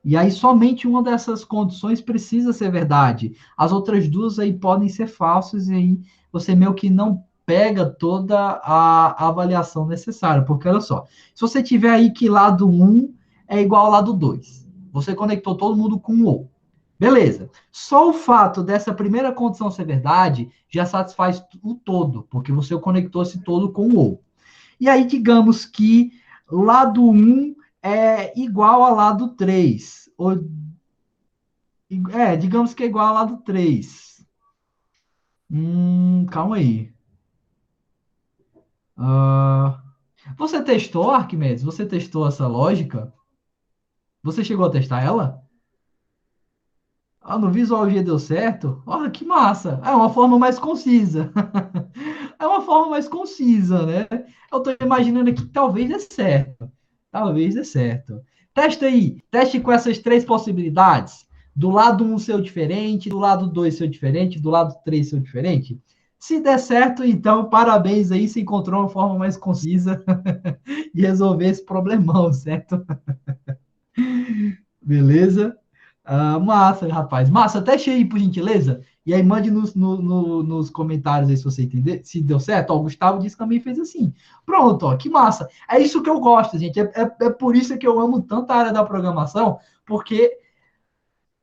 E aí somente uma dessas condições precisa ser verdade. As outras duas aí podem ser falsas e aí você meio que não pega toda a avaliação necessária. Porque olha só, se você tiver aí que lado 1 é igual ao lado 2, você conectou todo mundo com o ou. Beleza. Só o fato dessa primeira condição ser verdade já satisfaz o todo, porque você conectou esse todo com o ou. E aí, digamos que lado 1 é igual ao lado 3. Digamos que é igual ao lado 3. Calma aí. Você testou, Arquimedes? Você testou essa lógica? Você chegou a testar ela? No Visual G deu certo? Olha que massa! É uma forma mais concisa. É uma forma mais concisa, né? Eu estou imaginando aqui que talvez dê certo. Talvez dê certo. Teste aí. Teste com essas 3 possibilidades. Do lado 1 ser diferente, do lado 2 ser diferente, do lado 3 ser diferente. Se der certo, então, parabéns aí. Você encontrou uma forma mais concisa de resolver esse problemão, certo? Beleza? Massa, rapaz. Massa, teste aí, por gentileza. E aí, mande nos comentários aí se você entender, se deu certo. Ó, o Gustavo disse que também fez assim. Pronto, ó, que massa. É isso que eu gosto, gente. É por isso que eu amo tanto a área da programação, porque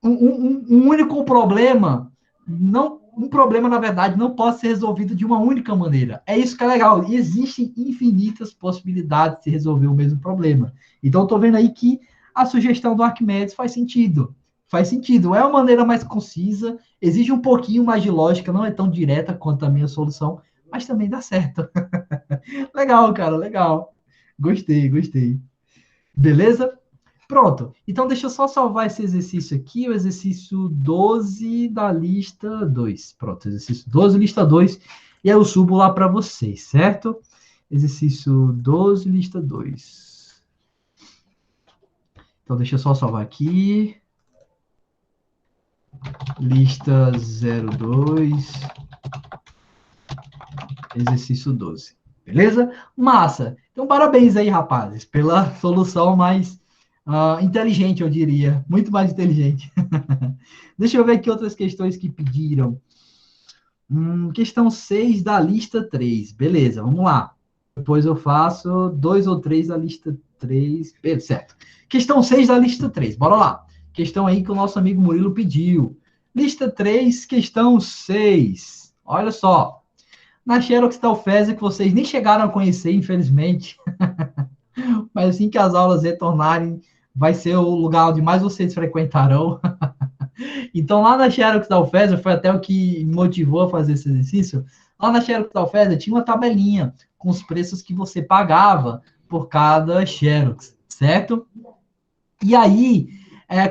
um único problema, um problema, na verdade, não pode ser resolvido de uma única maneira. É isso que é legal. E existem infinitas possibilidades de resolver o mesmo problema. Então, eu estou vendo aí que a sugestão do Arquimedes faz sentido. Faz sentido. É uma maneira mais concisa, exige um pouquinho mais de lógica, não é tão direta quanto a minha solução, mas também dá certo. Legal, cara, legal. Gostei. Beleza? Pronto. Então, deixa eu só salvar esse exercício aqui, o exercício 12 da lista 2. Pronto, exercício 12, lista 2. E aí eu subo lá para vocês, certo? Exercício 12, lista 2. Então, deixa eu só salvar aqui. Lista 02. Exercício 12. Beleza? Massa. Então, parabéns aí, rapazes, pela solução mais inteligente, eu diria. Muito mais inteligente. Deixa eu ver aqui outras questões que pediram. Questão 6 da lista 3. Beleza, vamos lá. Depois eu faço 2 ou 3 da lista 3. Certo. Questão 6 da lista 3. Bora lá. Questão aí que o nosso amigo Murilo pediu. Lista 3, questão 6. Olha só. Na Xerox Talfesa, que vocês nem chegaram a conhecer, infelizmente. Mas assim que as aulas retornarem, vai ser o lugar onde mais vocês frequentarão. Então, lá na Xerox Talfesa, foi até o que me motivou a fazer esse exercício. Lá na Xerox da UFES tinha uma tabelinha com os preços que você pagava por cada Xerox, certo? E aí,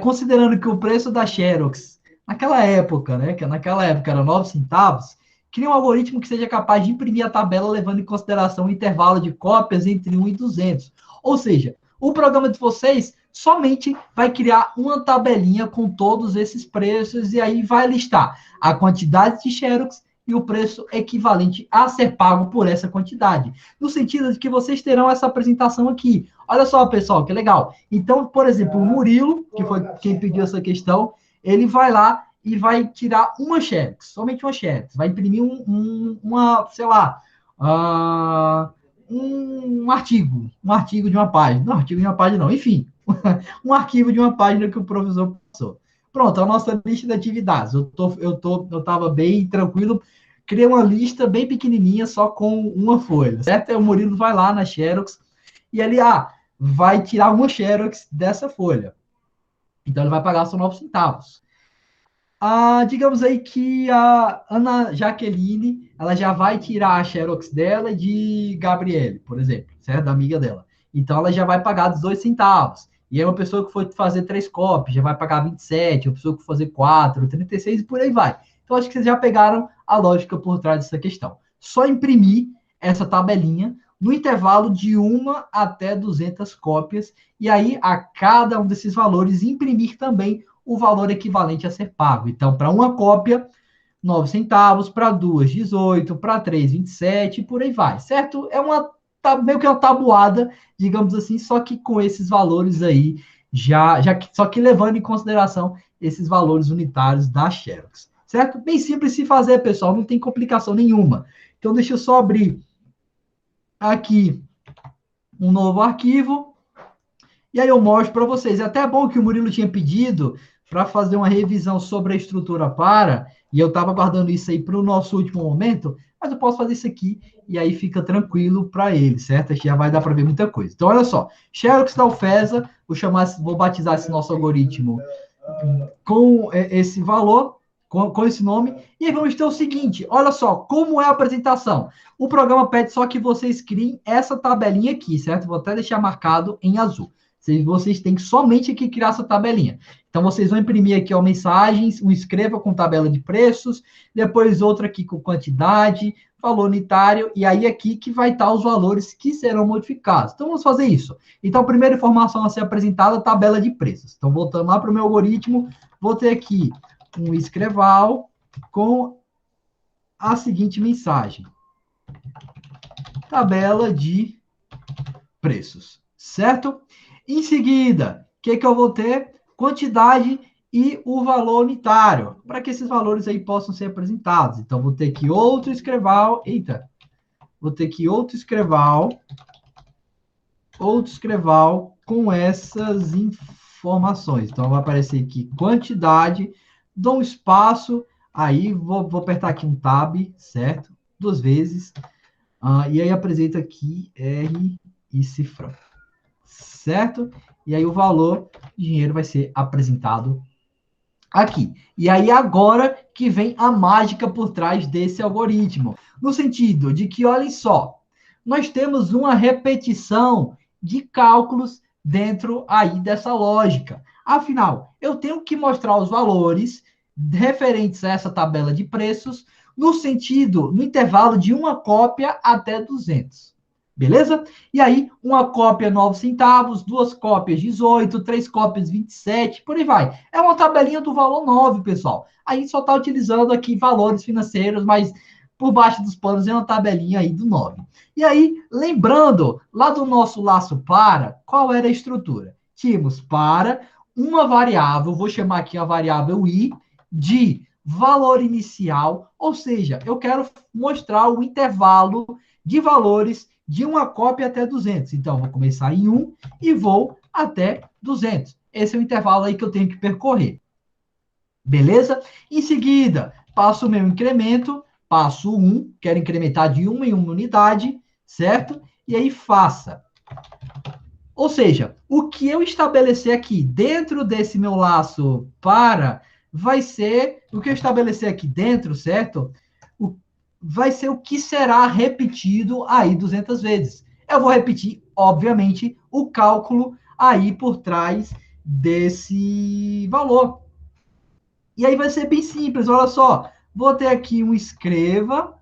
considerando que o preço da Xerox, naquela época, né, que naquela época era 9 centavos, cria um algoritmo que seja capaz de imprimir a tabela levando em consideração o intervalo de cópias entre 1 e 200. Ou seja, o programa de vocês somente vai criar uma tabelinha com todos esses preços e aí vai listar a quantidade de Xerox e o preço equivalente a ser pago por essa quantidade. No sentido de que vocês terão essa apresentação aqui. Olha só, pessoal, que legal. Então, por exemplo, o Murilo, que foi quem pediu essa questão, ele vai lá e vai tirar uma Xerox, somente uma Xerox. Vai imprimir uma, sei lá, um artigo de uma página. Não, artigo de uma página não, enfim, um arquivo de uma página que o professor passou. Pronto, a nossa lista de atividades. Eu estava bem tranquilo, criei uma lista bem pequenininha, só com uma folha, certo? Aí o Murilo vai lá na Xerox e ele, vai tirar uma Xerox dessa folha. Então, ele vai pagar só 9 centavos. Digamos aí que a Ana Jaqueline, ela já vai tirar a Xerox dela de Gabriele, por exemplo, certo? Da amiga dela. Então, ela já vai pagar 18 centavos. E aí, uma pessoa que for fazer 3 cópias já vai pagar 27, uma pessoa que for fazer 4, 36 e por aí vai. Então, acho que vocês já pegaram a lógica por trás dessa questão. Só imprimir essa tabelinha no intervalo de 1 até 200 cópias, e aí, a cada um desses valores, imprimir também o valor equivalente a ser pago. Então, para uma cópia, 9 centavos, para 2, 18, para 3, 27, e por aí vai, certo? É meio que uma tabuada, digamos assim, só que com esses valores aí, só que levando em consideração esses valores unitários da Xerox, certo? Bem simples de se fazer, pessoal, não tem complicação nenhuma. Então, deixa eu só abrir aqui um novo arquivo, e aí eu mostro para vocês. É até bom que o Murilo tinha pedido para fazer uma revisão sobre a estrutura para, e eu estava guardando isso aí para o nosso último momento, mas eu posso fazer isso aqui, e aí fica tranquilo para ele, certo? Acho que já vai dar para ver muita coisa. Então, olha só, Xerox da UFESA, vou batizar esse nosso algoritmo com esse valor, com esse nome, e aí vamos ter o seguinte, olha só, como é a apresentação. O programa pede só que vocês criem essa tabelinha aqui, certo? Vou até deixar marcado em azul. Vocês têm que somente aqui criar essa tabelinha. Então, vocês vão imprimir aqui, mensagens, escreva com tabela de preços, depois outra aqui com quantidade, valor unitário, e aí aqui que vai estar os valores que serão modificados. Então, vamos fazer isso. Então, a primeira informação a ser apresentada, tabela de preços. Então, voltando lá para o meu algoritmo, vou ter aqui um escreval com a seguinte mensagem. Tabela de preços, certo? Em seguida, o que eu vou ter? Quantidade e o valor unitário, para que esses valores aí possam ser apresentados. Então, vou ter aqui outro escreval, vou ter aqui outro escreval com essas informações. Então, vai aparecer aqui quantidade, dou um espaço, aí vou apertar aqui um tab, certo? 2 vezes, e aí apresenta aqui R e cifrão, certo? E aí o valor de dinheiro vai ser apresentado aqui. E aí agora que vem a mágica por trás desse algoritmo. No sentido de que, olhem só, nós temos uma repetição de cálculos dentro aí dessa lógica. Afinal, eu tenho que mostrar os valores referentes a essa tabela de preços no intervalo de uma cópia até 200. Beleza? E aí, uma cópia 9 centavos, 2 cópias 18, 3 cópias 27, por aí vai. É uma tabelinha do valor 9, pessoal. A gente só está utilizando aqui valores financeiros, mas por baixo dos panos é uma tabelinha aí do 9. E aí, lembrando, lá do nosso laço para, qual era a estrutura? Tínhamos para uma variável, vou chamar aqui a variável i, de valor inicial, ou seja, eu quero mostrar o intervalo de valores de uma cópia até 200. Então, vou começar em 1 e vou até 200. Esse é o intervalo aí que eu tenho que percorrer. Beleza? Em seguida, passo o meu incremento, passo 1, quero incrementar de 1 em 1 unidade, certo? E aí, faça. Ou seja, o que eu estabelecer aqui dentro desse meu laço para vai ser o que eu estabelecer aqui dentro, certo? vai ser o que será repetido aí 200 vezes. Eu vou repetir, obviamente, o cálculo aí por trás desse valor. E aí vai ser bem simples, olha só. Vou ter aqui um escreval,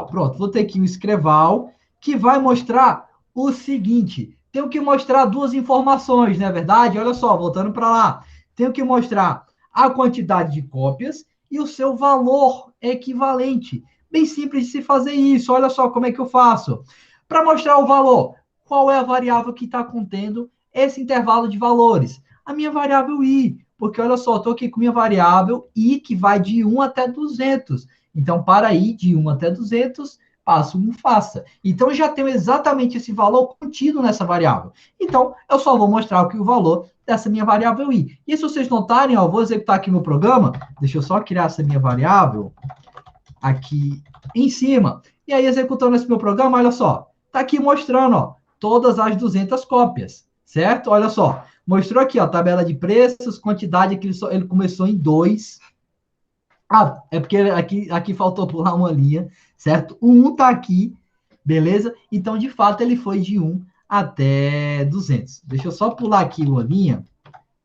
pronto. Vou ter aqui um escreval que vai mostrar o seguinte. Tenho que mostrar duas informações, não é verdade? Olha só, voltando para lá. Tenho que mostrar a quantidade de cópias e o seu valor equivalente. Bem simples de se fazer isso. Olha só como é que eu faço. Para mostrar o valor, qual é a variável que está contendo esse intervalo de valores? A minha variável i, porque olha só, estou aqui com minha variável i, que vai de 1 até 200. Então, para i de 1 até 200, passo um faça. Então, eu já tenho exatamente esse valor contido nessa variável. Então, eu só vou mostrar aqui o valor dessa minha variável i. E se vocês notarem, ó, vou executar aqui meu programa. Deixa eu só criar essa minha variável aqui em cima. E aí, executando esse meu programa, olha só. Está aqui mostrando, ó, todas as 200 cópias, certo? Olha só. Mostrou aqui, ó, tabela de preços, quantidade que ele começou em 2. Ah, é porque aqui faltou pular uma linha, certo? O 1 está aqui, beleza? Então, de fato, ele foi de 1 até 200. Deixa eu só pular aqui uma linha,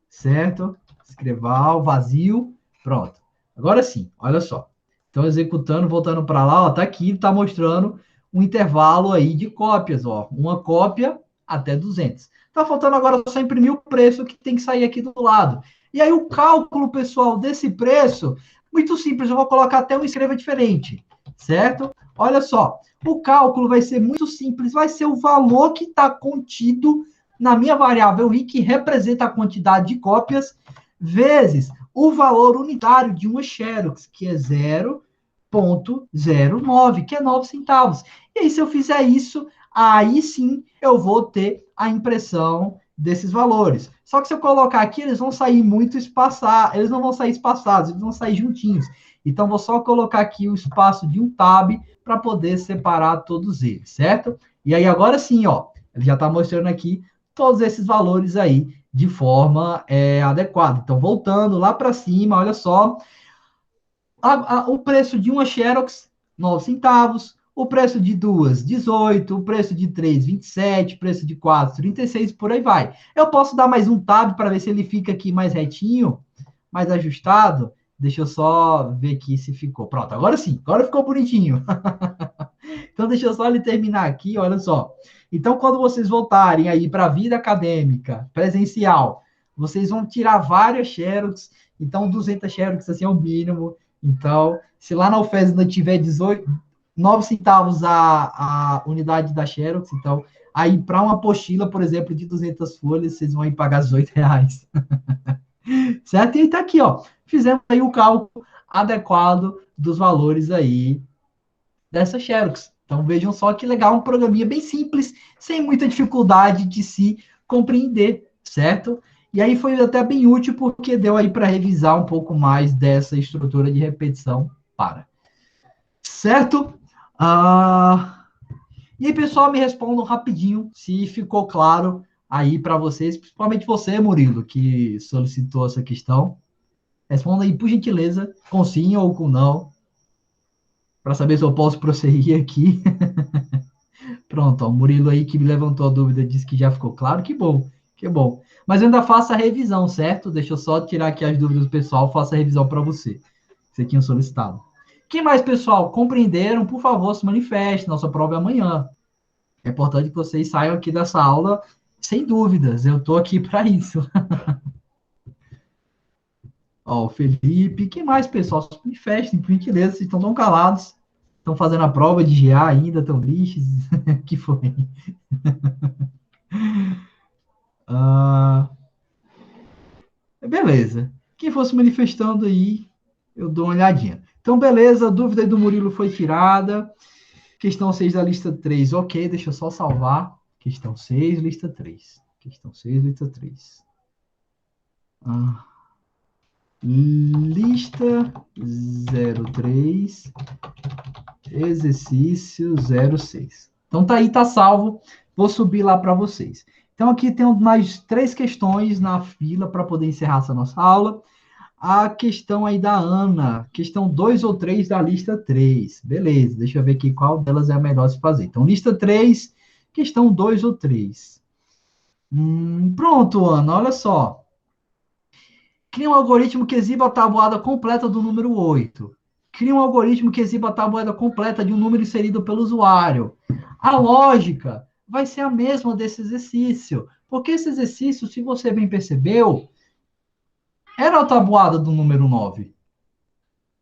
certo? Escreval, vazio, pronto. Agora sim, olha só. Então, executando, voltando para lá, ó, tá aqui, está mostrando um intervalo aí de cópias, ó. Uma cópia até 200. Tá faltando agora só imprimir o preço que tem que sair aqui do lado. E aí, o cálculo, pessoal, desse preço, muito simples, eu vou colocar até um escreva diferente, certo? Olha só, o cálculo vai ser muito simples, vai ser o valor que está contido na minha variável i, que representa a quantidade de cópias, vezes o valor unitário de uma Xerox, que é 0,09, que é 9 centavos. E aí, se eu fizer isso, aí sim eu vou ter a impressão desses valores. Só que se eu colocar aqui, eles vão sair muito espaçados, eles não vão sair espaçados, eles vão sair juntinhos. Então, vou só colocar aqui o espaço de um tab para poder separar todos eles, certo? E aí, agora sim, ó, ele já está mostrando aqui todos esses valores aí de forma adequada. Então, voltando lá para cima, olha só, o preço de uma Xerox, 9 centavos, o preço de 2, 18, o preço de 3, 27, o preço de 4, 36, por aí vai. Eu posso dar mais um tab para ver se ele fica aqui mais retinho, mais ajustado. Deixa eu só ver aqui se ficou. Pronto, agora sim, agora ficou bonitinho. Então, deixa eu só ele terminar aqui, olha só. Então, quando vocês voltarem aí para a vida acadêmica, presencial, vocês vão tirar várias Xerox. Então, 200 Xerox, assim, é o mínimo. Então, se lá na UFES ainda tiver 9 centavos a unidade da Xerox, então, aí para uma apostila, por exemplo, de 200 folhas, vocês vão aí pagar R$18. Certo? E tá aqui, ó. Fizemos aí o cálculo adequado dos valores aí dessa Xerox. Então, vejam só que legal, um programinha bem simples, sem muita dificuldade de se compreender, certo? E aí foi até bem útil, porque deu aí para revisar um pouco mais dessa estrutura de repetição para. Certo? E aí, pessoal, me respondam rapidinho se ficou claro aí para vocês, principalmente você, Murilo, que solicitou essa questão. Responda aí, por gentileza, com sim ou com não, para saber se eu posso prosseguir aqui. Pronto, ó, o Murilo aí que me levantou a dúvida disse que já ficou claro, que bom, que bom. Mas eu ainda faço a revisão, certo? Deixa eu só tirar aqui as dúvidas do pessoal, faço a revisão para você. Você tinha solicitado. Quem mais, pessoal, compreenderam, por favor, se manifeste. Nossa prova é amanhã. É importante que vocês saiam aqui dessa aula sem dúvidas. Eu estou aqui para isso. Ó, o Felipe. Quem mais, pessoal? Se manifestem, por gentileza. Vocês estão tão calados. Estão fazendo a prova de GA ainda, estão tristes. Que foi? Beleza. Quem fosse manifestando aí, eu dou uma olhadinha. Então, beleza, a dúvida aí do Murilo foi tirada. Questão 6 da lista 3. Ok, deixa eu só salvar. Questão 6, lista 3. Questão 6, lista 3. Lista 03, exercício 06. Então, tá aí, tá salvo. Vou subir lá para vocês. Então, aqui tem mais 3 questões na fila para poder encerrar essa nossa aula. a questão aí da Ana, questão 2 ou 3 da lista 3. Beleza, deixa eu ver aqui qual delas é a melhor se fazer. Então, lista 3, questão 2 ou 3. Pronto, Ana, olha só. Cria um algoritmo que exiba a tabuada completa do número 8. Cria um algoritmo que exiba a tabuada completa de um número inserido pelo usuário. A lógica vai ser a mesma desse exercício, porque esse exercício, se você bem percebeu, era a tabuada do número 9,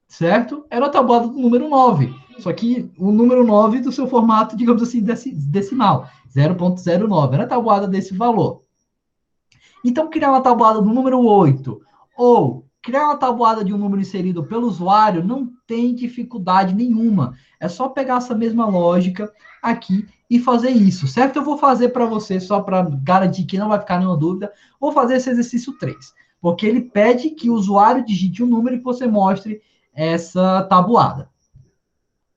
certo? Era a tabuada do número 9, só que o número 9 do seu formato, digamos assim, decimal, 0,09, era a tabuada desse valor. Então, criar uma tabuada do número 8, ou criar uma tabuada de um número inserido pelo usuário, não tem dificuldade nenhuma. É só pegar essa mesma lógica aqui e fazer isso, certo? Eu vou fazer para você, só para garantir que não vai ficar nenhuma dúvida, vou fazer esse exercício 3. Porque ele pede que o usuário digite um número e que você mostre essa tabuada.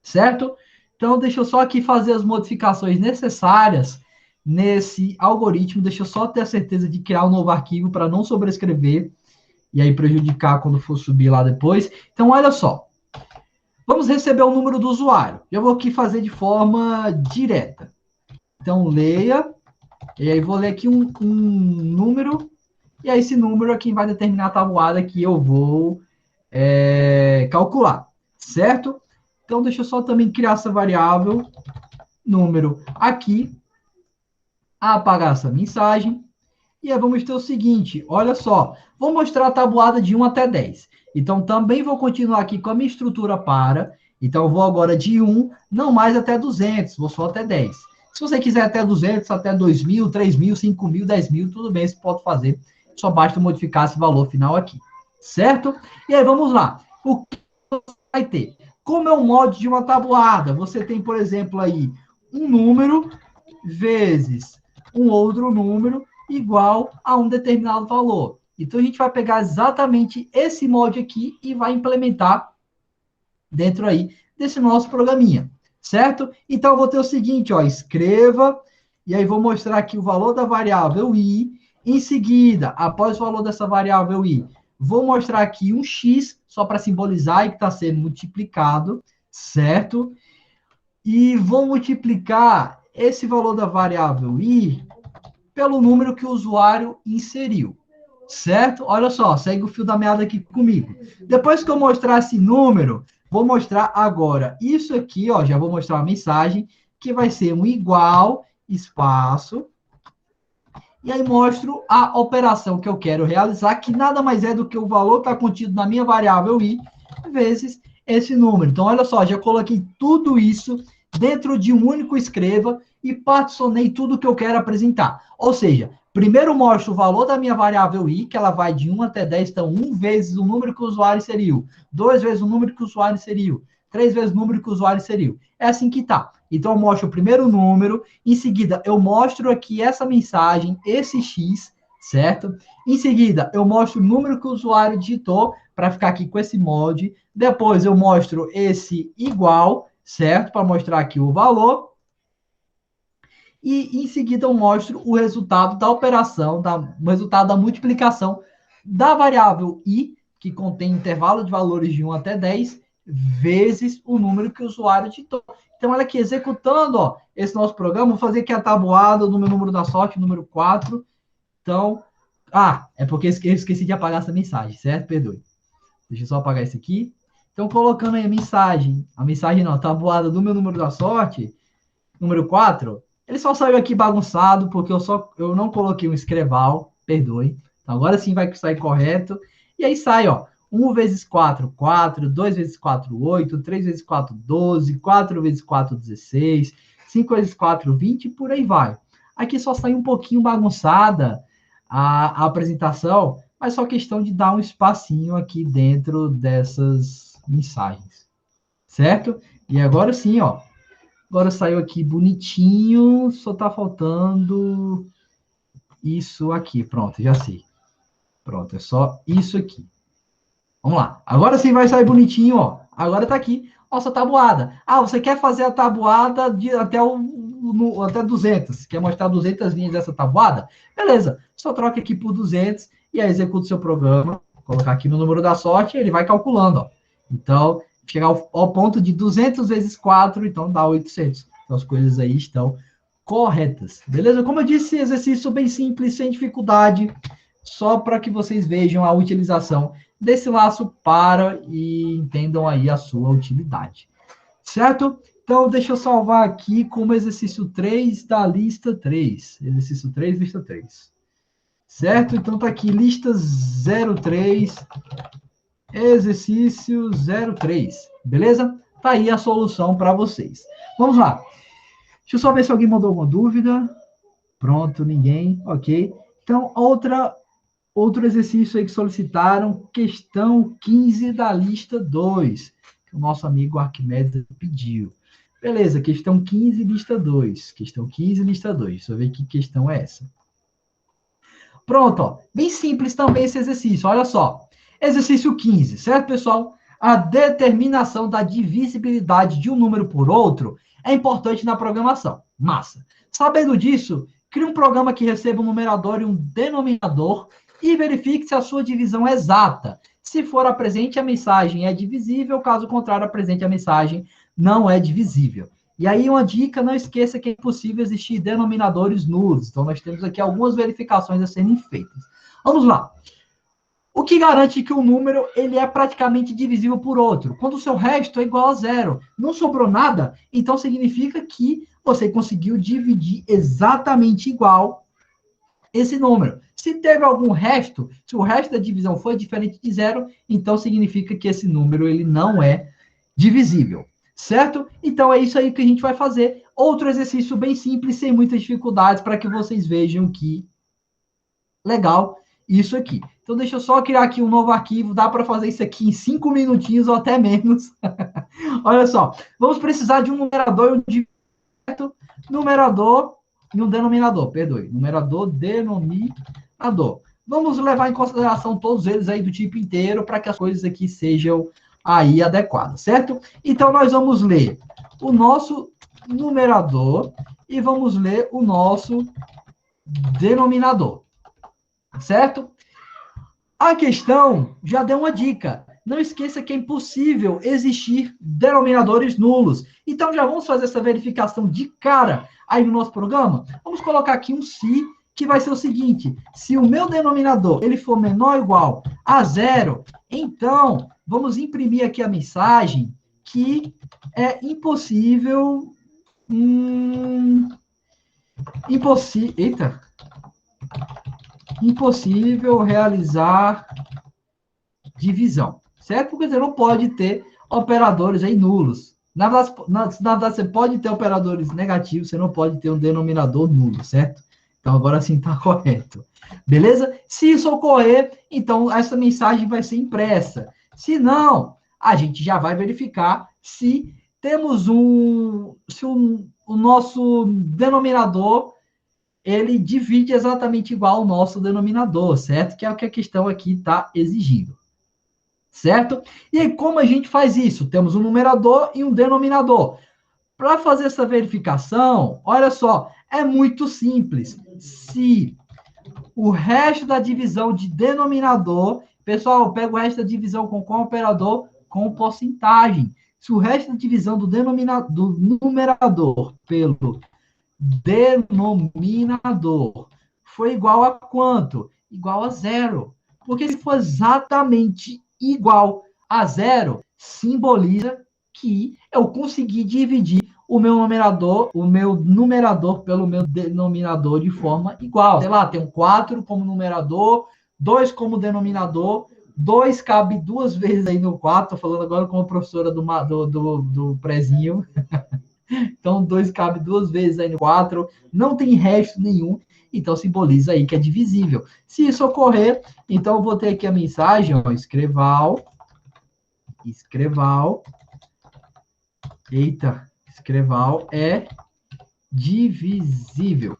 Certo? Então, deixa eu só aqui fazer as modificações necessárias nesse algoritmo. Deixa eu só ter a certeza de criar um novo arquivo para não sobrescrever e aí prejudicar quando for subir lá depois. Então, olha só. Vamos receber o número do usuário. Eu vou aqui fazer de forma direta. Então, leia. E aí, vou ler aqui um número. E aí, esse número é quem vai determinar a tabuada que eu vou calcular, certo? Então, deixa eu só também criar essa variável, número aqui, apagar essa mensagem. E aí, vamos ter o seguinte, olha só, vou mostrar a tabuada de 1 até 10. Então, também vou continuar aqui com a minha estrutura para. Então, eu vou agora de 1, não mais até 200, vou só até 10. Se você quiser até 200, até 2.000, 3.000, 5.000, 10.000, tudo bem, você pode fazer. Só basta modificar esse valor final aqui, certo? E aí, vamos lá. O que você vai ter? Como é o molde de uma tabuada? Você tem, por exemplo, aí, um número vezes um outro número igual a um determinado valor. Então, a gente vai pegar exatamente esse molde aqui e vai implementar dentro aí desse nosso programinha, certo? Então, eu vou ter o seguinte, ó, escreva, e aí vou mostrar aqui o valor da variável i. Em seguida, após o valor dessa variável i, vou mostrar aqui um x, só para simbolizar que está sendo multiplicado, certo? E vou multiplicar esse valor da variável i pelo número que o usuário inseriu, certo? Olha só, segue o fio da meada aqui comigo. Depois que eu mostrar esse número, vou mostrar agora isso aqui, ó, já vou mostrar a mensagem, que vai ser um igual, espaço, e aí mostro a operação que eu quero realizar, que nada mais é do que o valor que está contido na minha variável i, vezes esse número. Então, olha só, já coloquei tudo isso dentro de um único escreva e particionei tudo que eu quero apresentar. Ou seja, primeiro mostro o valor da minha variável i, que ela vai de 1 até 10, então 1 vezes o número que o usuário inseriu, 2 vezes o número que o usuário inseriu, 3 vezes o número que o usuário inseriu. É assim que tá. Então, eu mostro o primeiro número, em seguida, eu mostro aqui essa mensagem, esse x, certo? Em seguida, eu mostro o número que o usuário digitou, para ficar aqui com esse molde. Depois, eu mostro esse igual, certo? Para mostrar aqui o valor. E, em seguida, eu mostro o resultado da operação, o resultado da multiplicação da variável i, que contém intervalo de valores de 1 até 10, vezes o número que o usuário digitou. Então, olha aqui, executando ó, esse nosso programa, vou fazer aqui a tabuada do meu número da sorte, número 4. Então, é porque eu esqueci de apagar essa mensagem, certo? Perdoe. Deixa eu só apagar isso aqui. Então, colocando aí a mensagem não, a tabuada do meu número da sorte, número 4, ele só saiu aqui bagunçado, porque eu não coloquei um escreval, perdoe. Então, agora sim vai sair correto. E aí sai, ó, 1 vezes 4, 4, 2 vezes 4, 8, 3 vezes 4, 12, 4 vezes 4, 16, 5 vezes 4, 20, e por aí vai. Aqui só sai um pouquinho bagunçada a apresentação, mas só questão de dar um espacinho aqui dentro dessas mensagens, certo? E agora sim, ó, agora saiu aqui bonitinho, só tá faltando isso aqui, pronto, já sei. Pronto, é só isso aqui. Vamos lá. Agora sim vai sair bonitinho, ó. Agora tá aqui nossa tabuada. Você quer fazer a tabuada até 200. Quer mostrar 200 linhas dessa tabuada? Beleza. Só troca aqui por 200 e aí executa o seu programa. colocar aqui no número da sorte, ele vai calculando, ó. Então, chegar ao ponto de 200 vezes 4, então dá 800. Então, as coisas aí estão corretas, beleza? Como eu disse, exercício bem simples, sem dificuldade, só para que vocês vejam a utilização desse laço para e entendam aí a sua utilidade, certo? Então, deixa eu salvar aqui como exercício 3 da lista 3. Exercício 3, lista 3. Certo? Então, tá aqui, lista 03, exercício 03. Beleza? Tá aí a solução para vocês. Vamos lá. Deixa eu só ver se alguém mandou alguma dúvida. Pronto, ninguém. Ok. Então, outro exercício aí que solicitaram, questão 15 da lista 2, que o nosso amigo Arquimedes pediu. Beleza, questão 15, lista 2. Questão 15, lista 2. Deixa eu ver que questão é essa. Pronto, ó. Bem simples também esse exercício. Olha só. Exercício 15, certo, pessoal? A determinação da divisibilidade de um número por outro é importante na programação. Massa. Sabendo disso, crie um programa que receba um numerador e um denominador e verifique se a sua divisão é exata. Se for a presente, a mensagem é divisível. Caso contrário, a presente, a mensagem não é divisível. E aí, uma dica, não esqueça que é impossível existir denominadores nulos. Então, nós temos aqui algumas verificações a serem feitas. Vamos lá. O que garante que um número ele é praticamente divisível por outro? Quando o seu resto é igual a zero. Não sobrou nada, então significa que você conseguiu dividir exatamente igual esse número. Se teve algum resto, se o resto da divisão foi diferente de zero, então significa que esse número ele não é divisível. Certo? Então, é isso aí que a gente vai fazer. Outro exercício bem simples, sem muitas dificuldades, para que vocês vejam que legal isso aqui. Então, deixa eu só criar aqui um novo arquivo. Dá para fazer isso aqui em 5 minutinhos ou até menos. Olha só. Vamos precisar de um numerador e um divisor. Numerador e um denominador. Perdoe. Numerador, denominador. Vamos levar em consideração todos eles aí do tipo inteiro para que as coisas aqui sejam aí adequado, certo? Então, nós vamos ler o nosso numerador e vamos ler o nosso denominador, certo? A questão já deu uma dica. Não esqueça que é impossível existir denominadores nulos. Então, já vamos fazer essa verificação de cara aí no nosso programa? Vamos colocar aqui um se, que vai ser o seguinte: se o meu denominador ele for menor ou igual a zero, então vamos imprimir aqui a mensagem que é impossível. Impossível realizar divisão, certo? Porque você não pode ter operadores aí nulos. Na verdade, você pode ter operadores negativos, você não pode ter um denominador nulo, certo? Então, agora sim está correto. Beleza? Se isso ocorrer, então essa mensagem vai ser impressa. Se não, a gente já vai verificar se temos o nosso denominador, ele divide exatamente igual ao nosso denominador, certo? Que é o que a questão aqui está exigindo. Certo? E aí, como a gente faz isso? Temos um numerador e um denominador. Para fazer essa verificação, olha só, é muito simples. Se o resto da divisão de denominador, pessoal, eu pego o resto da divisão com qual operador? Com porcentagem. Se o resto da divisão do numerador pelo denominador foi igual a quanto? Igual a zero. Porque se for exatamente igual a zero, simboliza que eu consegui dividir o meu numerador pelo meu denominador de forma igual. Sei lá, tem um 4 como numerador, 2 como denominador, 2 cabe 2 vezes aí no 4, tô falando agora como professora do prezinho. Então, 2 cabe 2 vezes aí no 4, não tem resto nenhum, então simboliza aí que é divisível. Se isso ocorrer, então eu vou ter aqui a mensagem, ó, escreval, é divisível,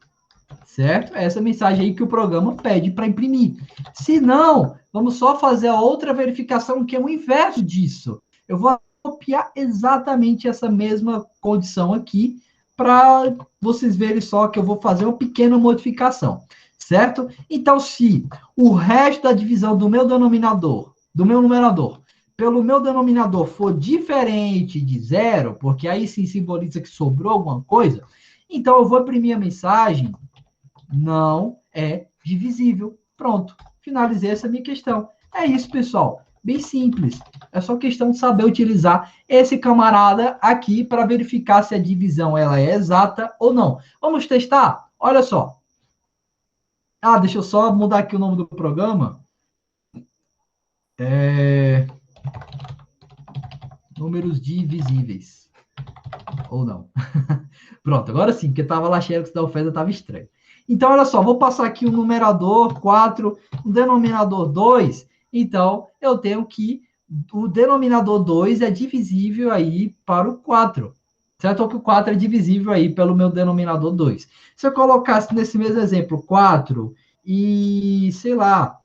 certo? Essa mensagem aí que o programa pede para imprimir. Se não, vamos só fazer a outra verificação, que é o inverso disso. Eu vou copiar exatamente essa mesma condição aqui, para vocês verem só que eu vou fazer uma pequena modificação. certo? Então, se o resto da divisão do meu denominador, do meu numerador, pelo meu denominador for diferente de zero, porque aí sim simboliza que sobrou alguma coisa, então eu vou imprimir a mensagem, não é divisível. Pronto, finalizei essa minha questão. É isso, pessoal. Bem simples. É só questão de saber utilizar esse camarada aqui para verificar se a divisão ela é exata ou não. Vamos testar? Olha só. Ah, deixa eu só mudar aqui o nome do programa. Números divisíveis. Ou não. Pronto, agora sim, porque estava lá Xerox da oferta, estava estranho. Então, olha só, vou passar aqui o numerador 4, o denominador 2. Então, eu tenho que o denominador 2 é divisível aí para o 4. Certo? Ou que o 4 é divisível aí pelo meu denominador 2. Se eu colocasse nesse mesmo exemplo 4 e, sei lá,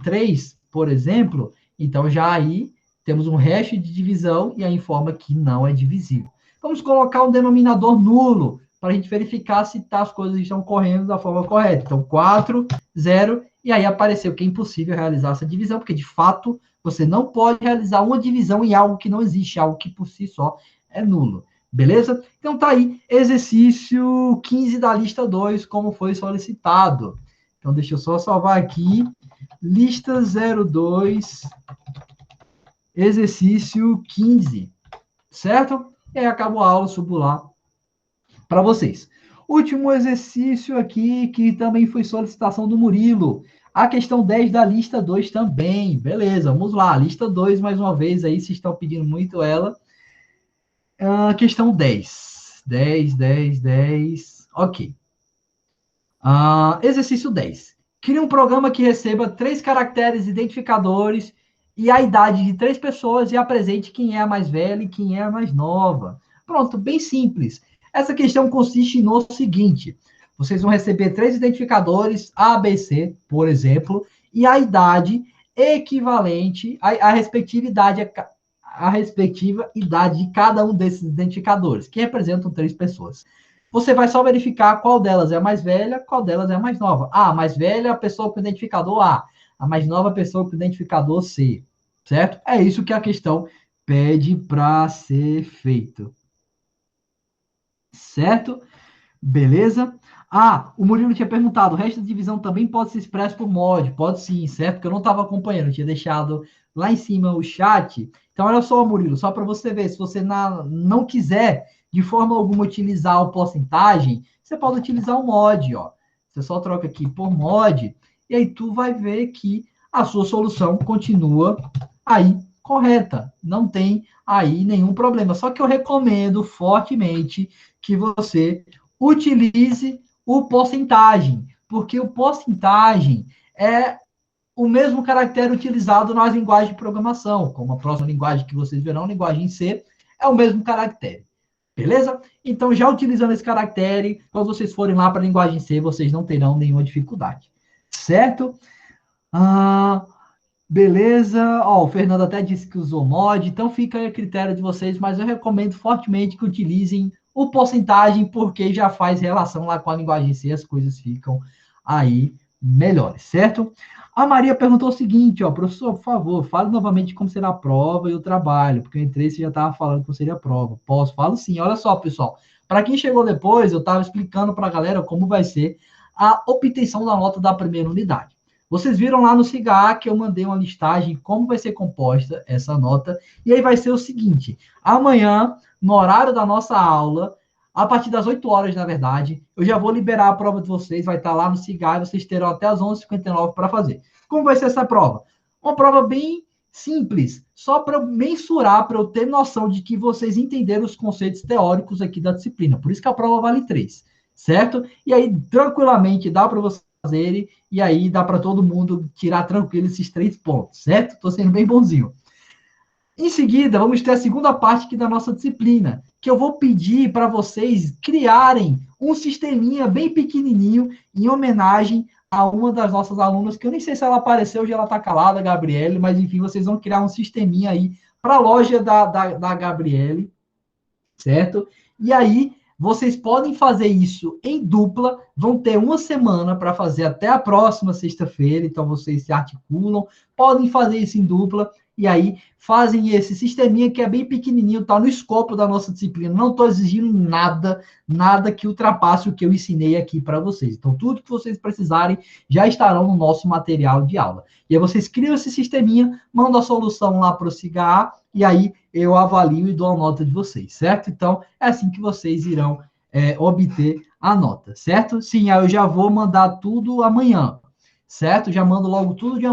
3, por exemplo, então já aí temos um resto de divisão e aí informa que não é divisível. Vamos colocar um denominador nulo para a gente verificar se as coisas estão correndo da forma correta. Então, 4, 0, e aí apareceu que é impossível realizar essa divisão, porque, de fato, você não pode realizar uma divisão em algo que não existe, algo que, por si só, é nulo. Beleza? Então, tá aí, exercício 15 da lista 2, como foi solicitado. Então, deixa eu só salvar aqui. Lista 02, exercício 15. Certo? E aí acabou a aula, subo lá para vocês. Último exercício aqui, que também foi solicitação do Murilo. A questão 10 da lista 2 também. Beleza, vamos lá. Lista 2, mais uma vez, aí vocês estão pedindo muito ela. Questão 10. 10, 10, 10. Ok. Exercício 10. Crie um programa que receba 3 caracteres identificadores e a idade de 3 pessoas e apresente quem é a mais velha e quem é a mais nova. Pronto, bem simples. Essa questão consiste no seguinte: vocês vão receber 3 identificadores, A, B, C, por exemplo, e a idade equivalente, a respectiva idade de cada um desses identificadores, que representam 3 pessoas. Você vai só verificar qual delas é a mais velha, qual delas é a mais nova. A mais velha é a pessoa com o identificador A mais nova é a pessoa com o identificador C, certo? É isso que a questão pede para ser feito. Certo? Beleza? O Murilo tinha perguntado, o resto da divisão também pode ser expresso por mod? Pode sim, certo? Porque eu não estava acompanhando, eu tinha deixado lá em cima o chat. Então, olha só, Murilo, só para você ver, se você não quiser de forma alguma utilizar o porcentagem, você pode utilizar o mod, ó. Você só troca aqui por mod, e aí tu vai ver que a sua solução continua aí correta. Não tem aí nenhum problema. Só que eu recomendo fortemente que você utilize o porcentagem, porque o porcentagem é o mesmo caractere utilizado nas linguagens de programação, como a próxima linguagem que vocês verão, a linguagem C, é o mesmo caractere. Beleza? Então, já utilizando esse caractere, quando vocês forem lá para a linguagem C, vocês não terão nenhuma dificuldade. Certo? Beleza. O Fernando até disse que usou mod, então fica aí a critério de vocês, mas eu recomendo fortemente que utilizem o porcentagem, porque já faz relação lá com a linguagem C, as coisas ficam aí melhores, certo? A Maria perguntou o seguinte, professor, por favor, fale novamente como será a prova e o trabalho, porque eu entrei e você já estava falando como seria a prova. Posso? Falo sim. Olha só, pessoal, para quem chegou depois, eu estava explicando para a galera como vai ser a obtenção da nota da primeira unidade. Vocês viram lá no CIGA que eu mandei uma listagem como vai ser composta essa nota, e aí vai ser o seguinte, amanhã, no horário da nossa aula, a partir das 8 horas, na verdade, eu já vou liberar a prova de vocês, vai estar lá no CIGA, e vocês terão até as 11h59 para fazer. Como vai ser essa prova? Uma prova bem simples, só para mensurar, para eu ter noção de que vocês entenderam os conceitos teóricos aqui da disciplina. Por isso que a prova vale 3, certo? E aí, tranquilamente, dá para vocês fazerem, e aí dá para todo mundo tirar tranquilo esses 3 pontos, certo? Estou sendo bem bonzinho. Em seguida, vamos ter a segunda parte aqui da nossa disciplina, que eu vou pedir para vocês criarem um sisteminha bem pequenininho em homenagem a uma das nossas alunas, que eu nem sei se ela apareceu, hoje ela está calada, Gabriele, mas enfim, vocês vão criar um sisteminha aí para a loja da Gabriele, certo? E aí, vocês podem fazer isso em dupla, vão ter uma semana para fazer até a próxima sexta-feira, então vocês se articulam, podem fazer isso em dupla, e aí fazem esse sisteminha que é bem pequenininho, está no escopo da nossa disciplina, não estou exigindo nada que ultrapasse o que eu ensinei aqui para vocês. Então, tudo que vocês precisarem já estarão no nosso material de aula. E aí vocês criam esse sisteminha, mandam a solução lá para o SIGA, e aí eu avalio e dou a nota de vocês, certo? Então, é assim que vocês irão obter a nota, certo? Sim, aí eu já vou mandar tudo amanhã, certo? Já mando logo tudo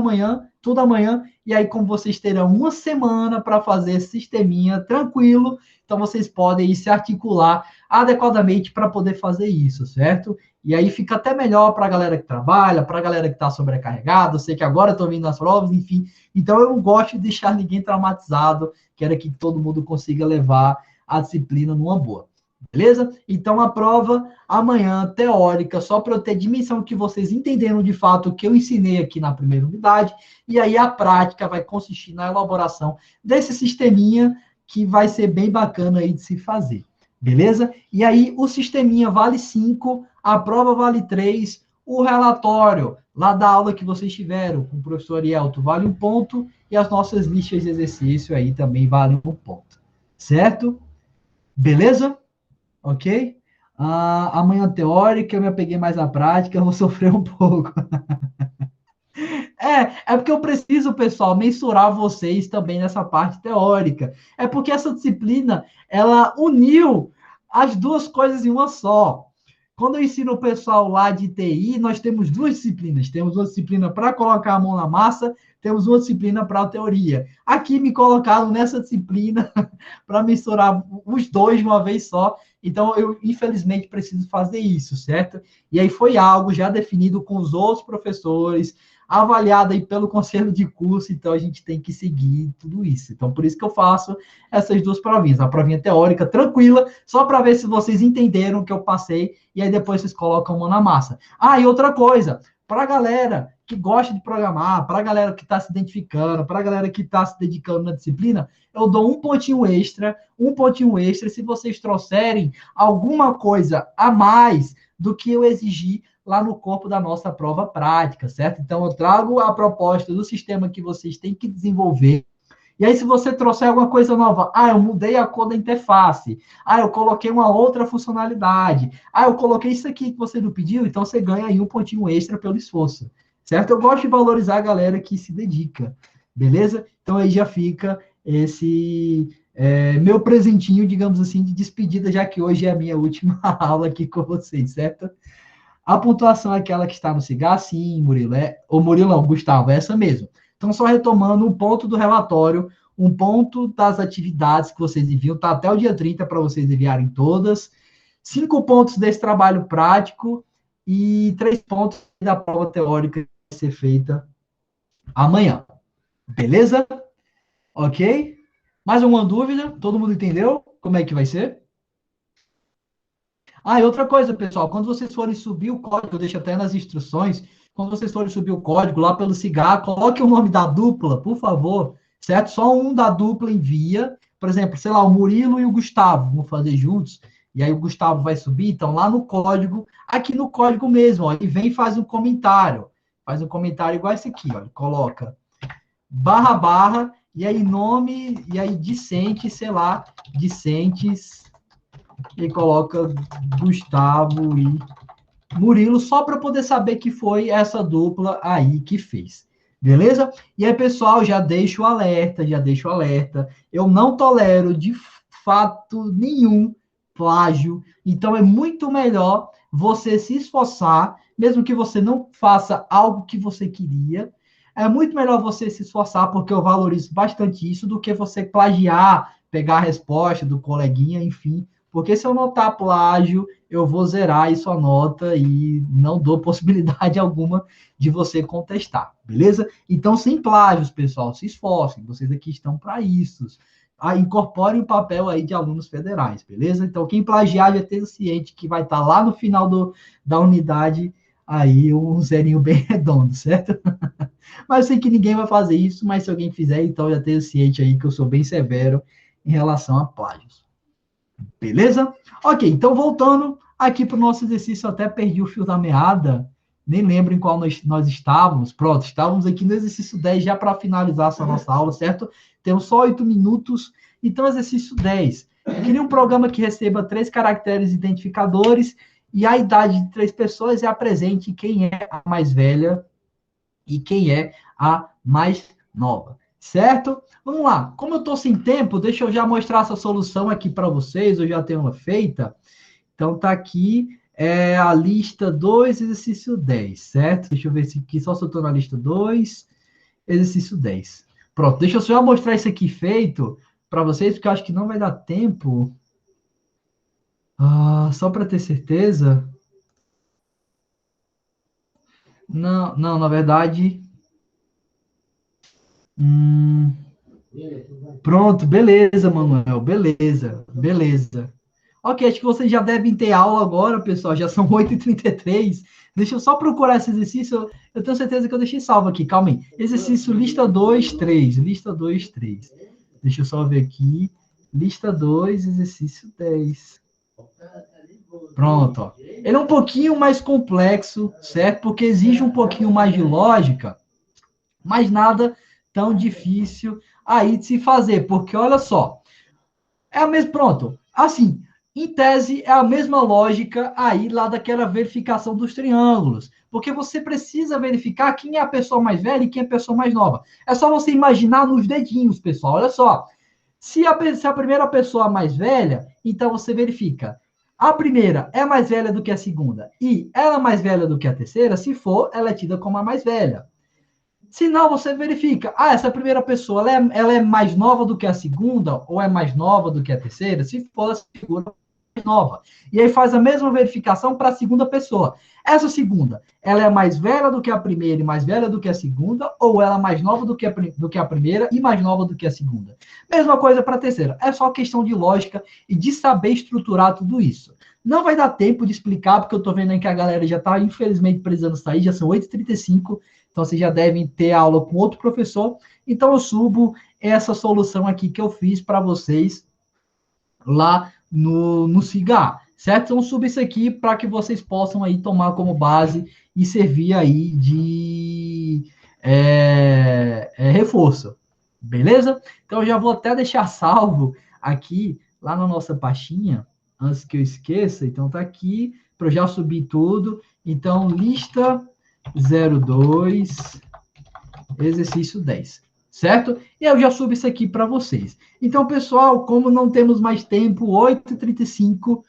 amanhã, e aí como vocês terão uma semana para fazer esse sisteminha tranquilo, então vocês podem se articular adequadamente para poder fazer isso, certo? E aí fica até melhor para a galera que trabalha, para a galera que está sobrecarregada, eu sei que agora estão vindo as provas, enfim. Então eu não gosto de deixar ninguém traumatizado, quero que todo mundo consiga levar a disciplina numa boa. Beleza? Então a prova amanhã, teórica, só para eu ter dimensão que vocês entenderam de fato o que eu ensinei aqui na primeira unidade, e aí a prática vai consistir na elaboração desse sisteminha que vai ser bem bacana aí de se fazer. Beleza? E aí o sisteminha vale 5, a prova vale 3, o relatório lá da aula que vocês tiveram com o professor Arielto vale 1 ponto, e as nossas listas de exercício aí também valem 1 ponto. Certo? Beleza? Ok? Amanhã teórica, eu me apeguei mais à prática, eu vou sofrer um pouco. É porque eu preciso, pessoal, mensurar vocês também nessa parte teórica. É porque essa disciplina, ela uniu as duas coisas em uma só. Quando eu ensino o pessoal lá de TI, nós temos duas disciplinas. Temos uma disciplina para colocar a mão na massa, temos uma disciplina para a teoria. Aqui me colocaram nessa disciplina para mensurar os dois de uma vez só. Então, eu, infelizmente, preciso fazer isso, certo? E aí foi algo já definido com os outros professores, avaliado aí pelo conselho de curso, então a gente tem que seguir tudo isso. Então, por isso que eu faço essas duas provinhas. A provinha teórica, tranquila, só para ver se vocês entenderam o que eu passei, e aí depois vocês colocam a mão na massa. E outra coisa, para a galera que gosta de programar, para a galera que está se identificando, para a galera que está se dedicando na disciplina, eu dou um pontinho extra se vocês trouxerem alguma coisa a mais do que eu exigi lá no corpo da nossa prova prática, certo? Então, eu trago a proposta do sistema que vocês têm que desenvolver. E aí, se você trouxer alguma coisa nova, eu mudei a cor da interface, eu coloquei uma outra funcionalidade, eu coloquei isso aqui que você não pediu, então você ganha aí um pontinho extra pelo esforço, certo? Eu gosto de valorizar a galera que se dedica, beleza? Então, aí já fica esse meu presentinho, digamos assim, de despedida, já que hoje é a minha última aula aqui com vocês, certo? A pontuação é aquela que está no CIGA, sim, Murilo. Gustavo, é essa mesmo. Então, só retomando um ponto do relatório, um ponto das atividades que vocês enviam, tá até o dia 30 para vocês enviarem todas, 5 pontos desse trabalho prático e 3 pontos da prova teórica que vai ser feita amanhã. Beleza? Ok? Mais alguma dúvida? Todo mundo entendeu como é que vai ser? E outra coisa, pessoal, quando vocês forem subir o código, eu deixo até nas instruções, quando vocês forem subir o código lá pelo CIGA, coloque o nome da dupla, por favor, certo? Só um da dupla envia, por exemplo, sei lá, o Murilo e o Gustavo vão fazer juntos, e aí o Gustavo vai subir, então lá no código, aqui no código mesmo, ele vem e faz um comentário igual esse aqui, ó, ele coloca //, e aí nome, e aí discente, sei lá, discentes, e coloca Gustavo e Murilo, só para poder saber que foi essa dupla aí que fez. Beleza? E aí, pessoal, já deixo o alerta. Eu não tolero de fato nenhum plágio. Então, é muito melhor você se esforçar, mesmo que você não faça algo que você queria. É muito melhor você se esforçar, porque eu valorizo bastante isso, do que você plagiar, pegar a resposta do coleguinha, enfim. Porque se eu notar plágio, eu vou zerar aí sua nota e não dou possibilidade alguma de você contestar, beleza? Então, sem plágios, pessoal, se esforcem, vocês aqui estão para isso. Incorporem o papel aí de alunos federais, beleza? Então, quem plagiar já esteja ciente que vai estar lá no final da unidade aí um zerinho bem redondo, certo? Mas eu sei que ninguém vai fazer isso, mas se alguém fizer, então já esteja ciente aí que eu sou bem severo em relação a plágios. Beleza? Ok, então voltando aqui para o nosso exercício, eu até perdi o fio da meada, nem lembro em qual nós estávamos. Pronto, estávamos aqui no exercício 10 já para finalizar essa nossa aula, certo? Temos só 8 minutos, então exercício 10. Cria um programa que receba 3 caracteres identificadores e a idade de 3 pessoas e apresente quem é a mais velha e quem é a mais nova, certo? Vamos lá. Como eu estou sem tempo, deixa eu já mostrar essa solução aqui para vocês, eu já tenho ela feita. Então, tá aqui a lista 2, exercício 10, certo? Deixa eu ver se aqui, só se eu estou na lista 2, exercício 10. Pronto, deixa eu só mostrar isso aqui feito para vocês, porque eu acho que não vai dar tempo. Só para ter certeza. Não, na verdade... Pronto, beleza, Manuel, beleza. Ok, acho que vocês já devem ter aula agora, pessoal, já são 8h33. Deixa eu só procurar esse exercício, eu tenho certeza que eu deixei salvo aqui, calma aí. Exercício lista 2, 3, lista 2, 3. Deixa eu só ver aqui, lista 2, exercício 10. Pronto, ó. Ele é um pouquinho mais complexo, certo? Porque exige um pouquinho mais de lógica, mas nada tão difícil aí de se fazer, porque olha só, é a mesma, pronto, assim, em tese é a mesma lógica aí lá daquela verificação dos triângulos, porque você precisa verificar quem é a pessoa mais velha e quem é a pessoa mais nova. É só você imaginar nos dedinhos, pessoal, olha só, se a primeira pessoa é mais velha, então você verifica, a primeira é mais velha do que a segunda, e ela é mais velha do que a terceira, se for, ela é tida como a mais velha. Se não, você verifica, essa primeira pessoa, ela é mais nova do que a segunda, ou é mais nova do que a terceira? Se for, a segunda é mais nova. E aí faz a mesma verificação para a segunda pessoa. Essa segunda, ela é mais velha do que a primeira e mais velha do que a segunda, ou ela é mais nova do que a primeira e mais nova do que a segunda? Mesma coisa para a terceira. É só questão de lógica e de saber estruturar tudo isso. Não vai dar tempo de explicar, porque eu estou vendo aí que a galera já está, infelizmente, precisando sair, já são 8h35, então vocês já devem ter aula com outro professor. Então eu subo essa solução aqui que eu fiz para vocês lá no SIGA, certo? Então eu subo isso aqui para que vocês possam aí tomar como base e servir aí de reforço, beleza? Então eu já vou até deixar salvo aqui lá na nossa pastinha, antes que eu esqueça. Então tá aqui, para eu já subir tudo. Então, lista 02, exercício 10, certo? E eu já subo isso aqui para vocês. Então, pessoal, como não temos mais tempo, 8h35,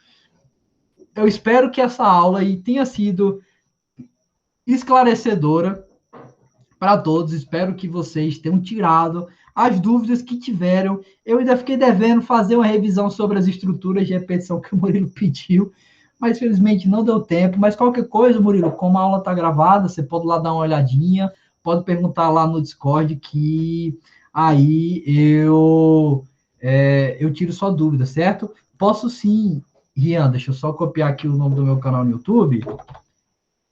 eu espero que essa aula aí tenha sido esclarecedora para todos. Espero que vocês tenham tirado as dúvidas que tiveram. Eu ainda fiquei devendo fazer uma revisão sobre as estruturas de repetição que o Murilo pediu, mas felizmente não deu tempo. Mas qualquer coisa, Murilo, como a aula está gravada, você pode lá dar uma olhadinha, pode perguntar lá no Discord, que aí eu tiro sua dúvida, certo? Posso sim, Rian, deixa eu só copiar aqui o nome do meu canal no YouTube,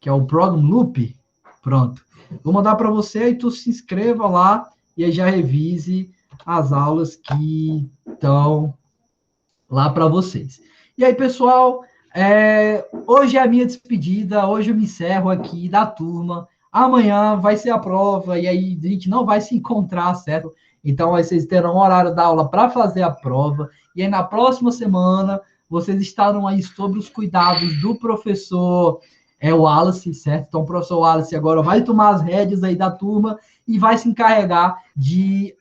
que é o Program Loop. Pronto. Vou mandar para você e tu se inscreva lá e aí já revise as aulas que estão lá para vocês. E aí, pessoal, hoje é a minha despedida, hoje eu me encerro aqui da turma. Amanhã vai ser a prova e aí a gente não vai se encontrar, certo? Então, vocês terão um horário da aula para fazer a prova. E aí, na próxima semana, vocês estarão aí sobre os cuidados do professor Wallace, certo? Então, o professor Wallace agora vai tomar as rédeas aí da turma e vai se encarregar de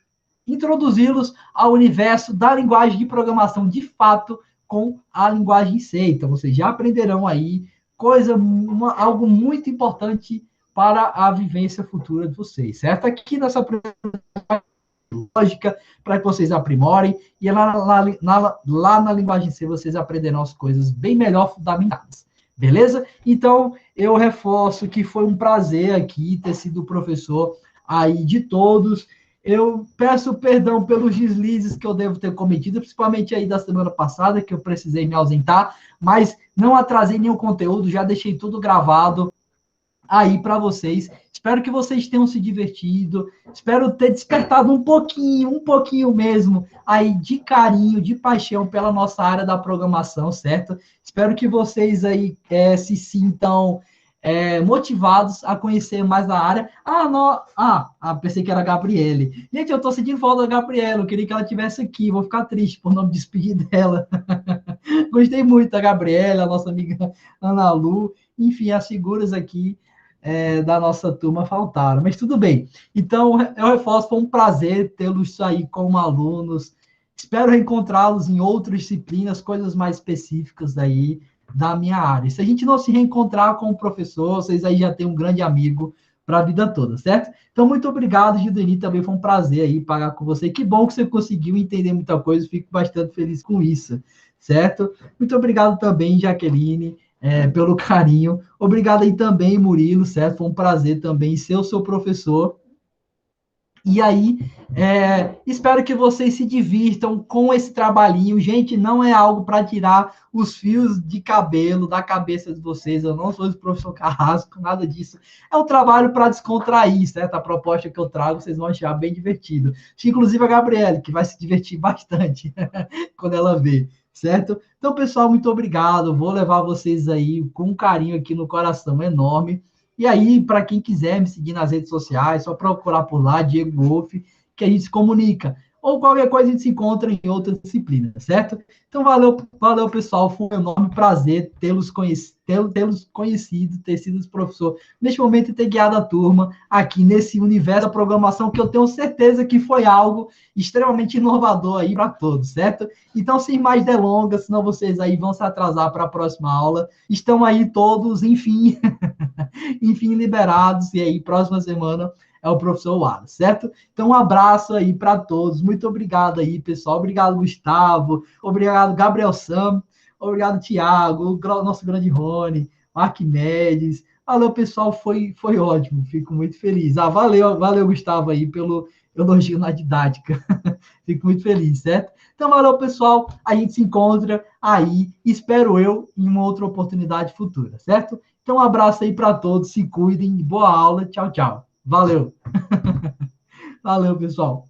introduzi-los ao universo da linguagem de programação, de fato, com a linguagem C. Então, vocês já aprenderão aí algo muito importante para a vivência futura de vocês, certo? Aqui nessa lógica, para que vocês aprimorem, e lá na linguagem C vocês aprenderão as coisas bem melhor fundamentadas, beleza? Então, eu reforço que foi um prazer aqui ter sido o professor aí de todos. Eu peço perdão pelos deslizes que eu devo ter cometido, principalmente aí da semana passada, que eu precisei me ausentar, mas não atrasei nenhum conteúdo, já deixei tudo gravado aí para vocês. Espero que vocês tenham se divertido. Espero ter despertado um pouquinho mesmo, aí de carinho, de paixão pela nossa área da programação, certo? Espero que vocês aí se sintam motivados a conhecer mais a área. Pensei que era a Gabriele. Gente, eu tô sentindo falta da Gabriela. Eu queria que ela estivesse aqui. Vou ficar triste por não me despedir dela. Gostei muito da Gabriela, a nossa amiga Ana Lu. Enfim, as figuras aqui da nossa turma faltaram, mas tudo bem. Então, eu reforço, foi um prazer tê-los aí como alunos. Espero reencontrá-los em outras disciplinas, coisas mais específicas aí da minha área. Se a gente não se reencontrar com o professor, vocês aí já têm um grande amigo para a vida toda, certo? Então, muito obrigado, Gildeni, também foi um prazer aí pagar com você. Que bom que você conseguiu entender muita coisa, fico bastante feliz com isso, certo? Muito obrigado também, Jaqueline, pelo carinho. Obrigado aí também, Murilo, certo? Foi um prazer também ser o seu professor. E aí, espero que vocês se divirtam com esse trabalhinho. Gente, não é algo para tirar os fios de cabelo da cabeça de vocês. Eu não sou o professor Carrasco, nada disso. É um trabalho para descontrair, certo? A proposta que eu trago, vocês vão achar bem divertido. Inclusive a Gabriele, que vai se divertir bastante quando ela ver, certo? Então, pessoal, muito obrigado. Vou levar vocês aí com um carinho aqui no coração enorme. E aí, para quem quiser me seguir nas redes sociais, só procurar por lá, Diego Wolf, que a gente se comunica. Ou qualquer coisa a gente se encontra em outras disciplinas, certo? Então, valeu, pessoal. Foi um enorme prazer tê-los conhecido, ter sido os professor neste momento e ter guiado a turma aqui nesse universo da programação, que eu tenho certeza que foi algo extremamente inovador aí para todos, certo? Então, sem mais delongas, senão vocês aí vão se atrasar para a próxima aula. Estão aí todos, enfim, liberados. E aí, próxima semana é o professor Wallace, certo? Então, um abraço aí para todos. Muito obrigado aí, pessoal. Obrigado, Gustavo. Obrigado, Gabriel Sam. Obrigado, Tiago. Nosso grande Rony. Arquimedes. Valeu, pessoal. Foi ótimo. Fico muito feliz. Valeu, Gustavo, aí, pelo elogio na didática. Fico muito feliz, certo? Então, valeu, pessoal. A gente se encontra aí, espero eu, em uma outra oportunidade futura, certo? Então, um abraço aí para todos. Se cuidem. Boa aula. Tchau, tchau. Valeu. Valeu, pessoal.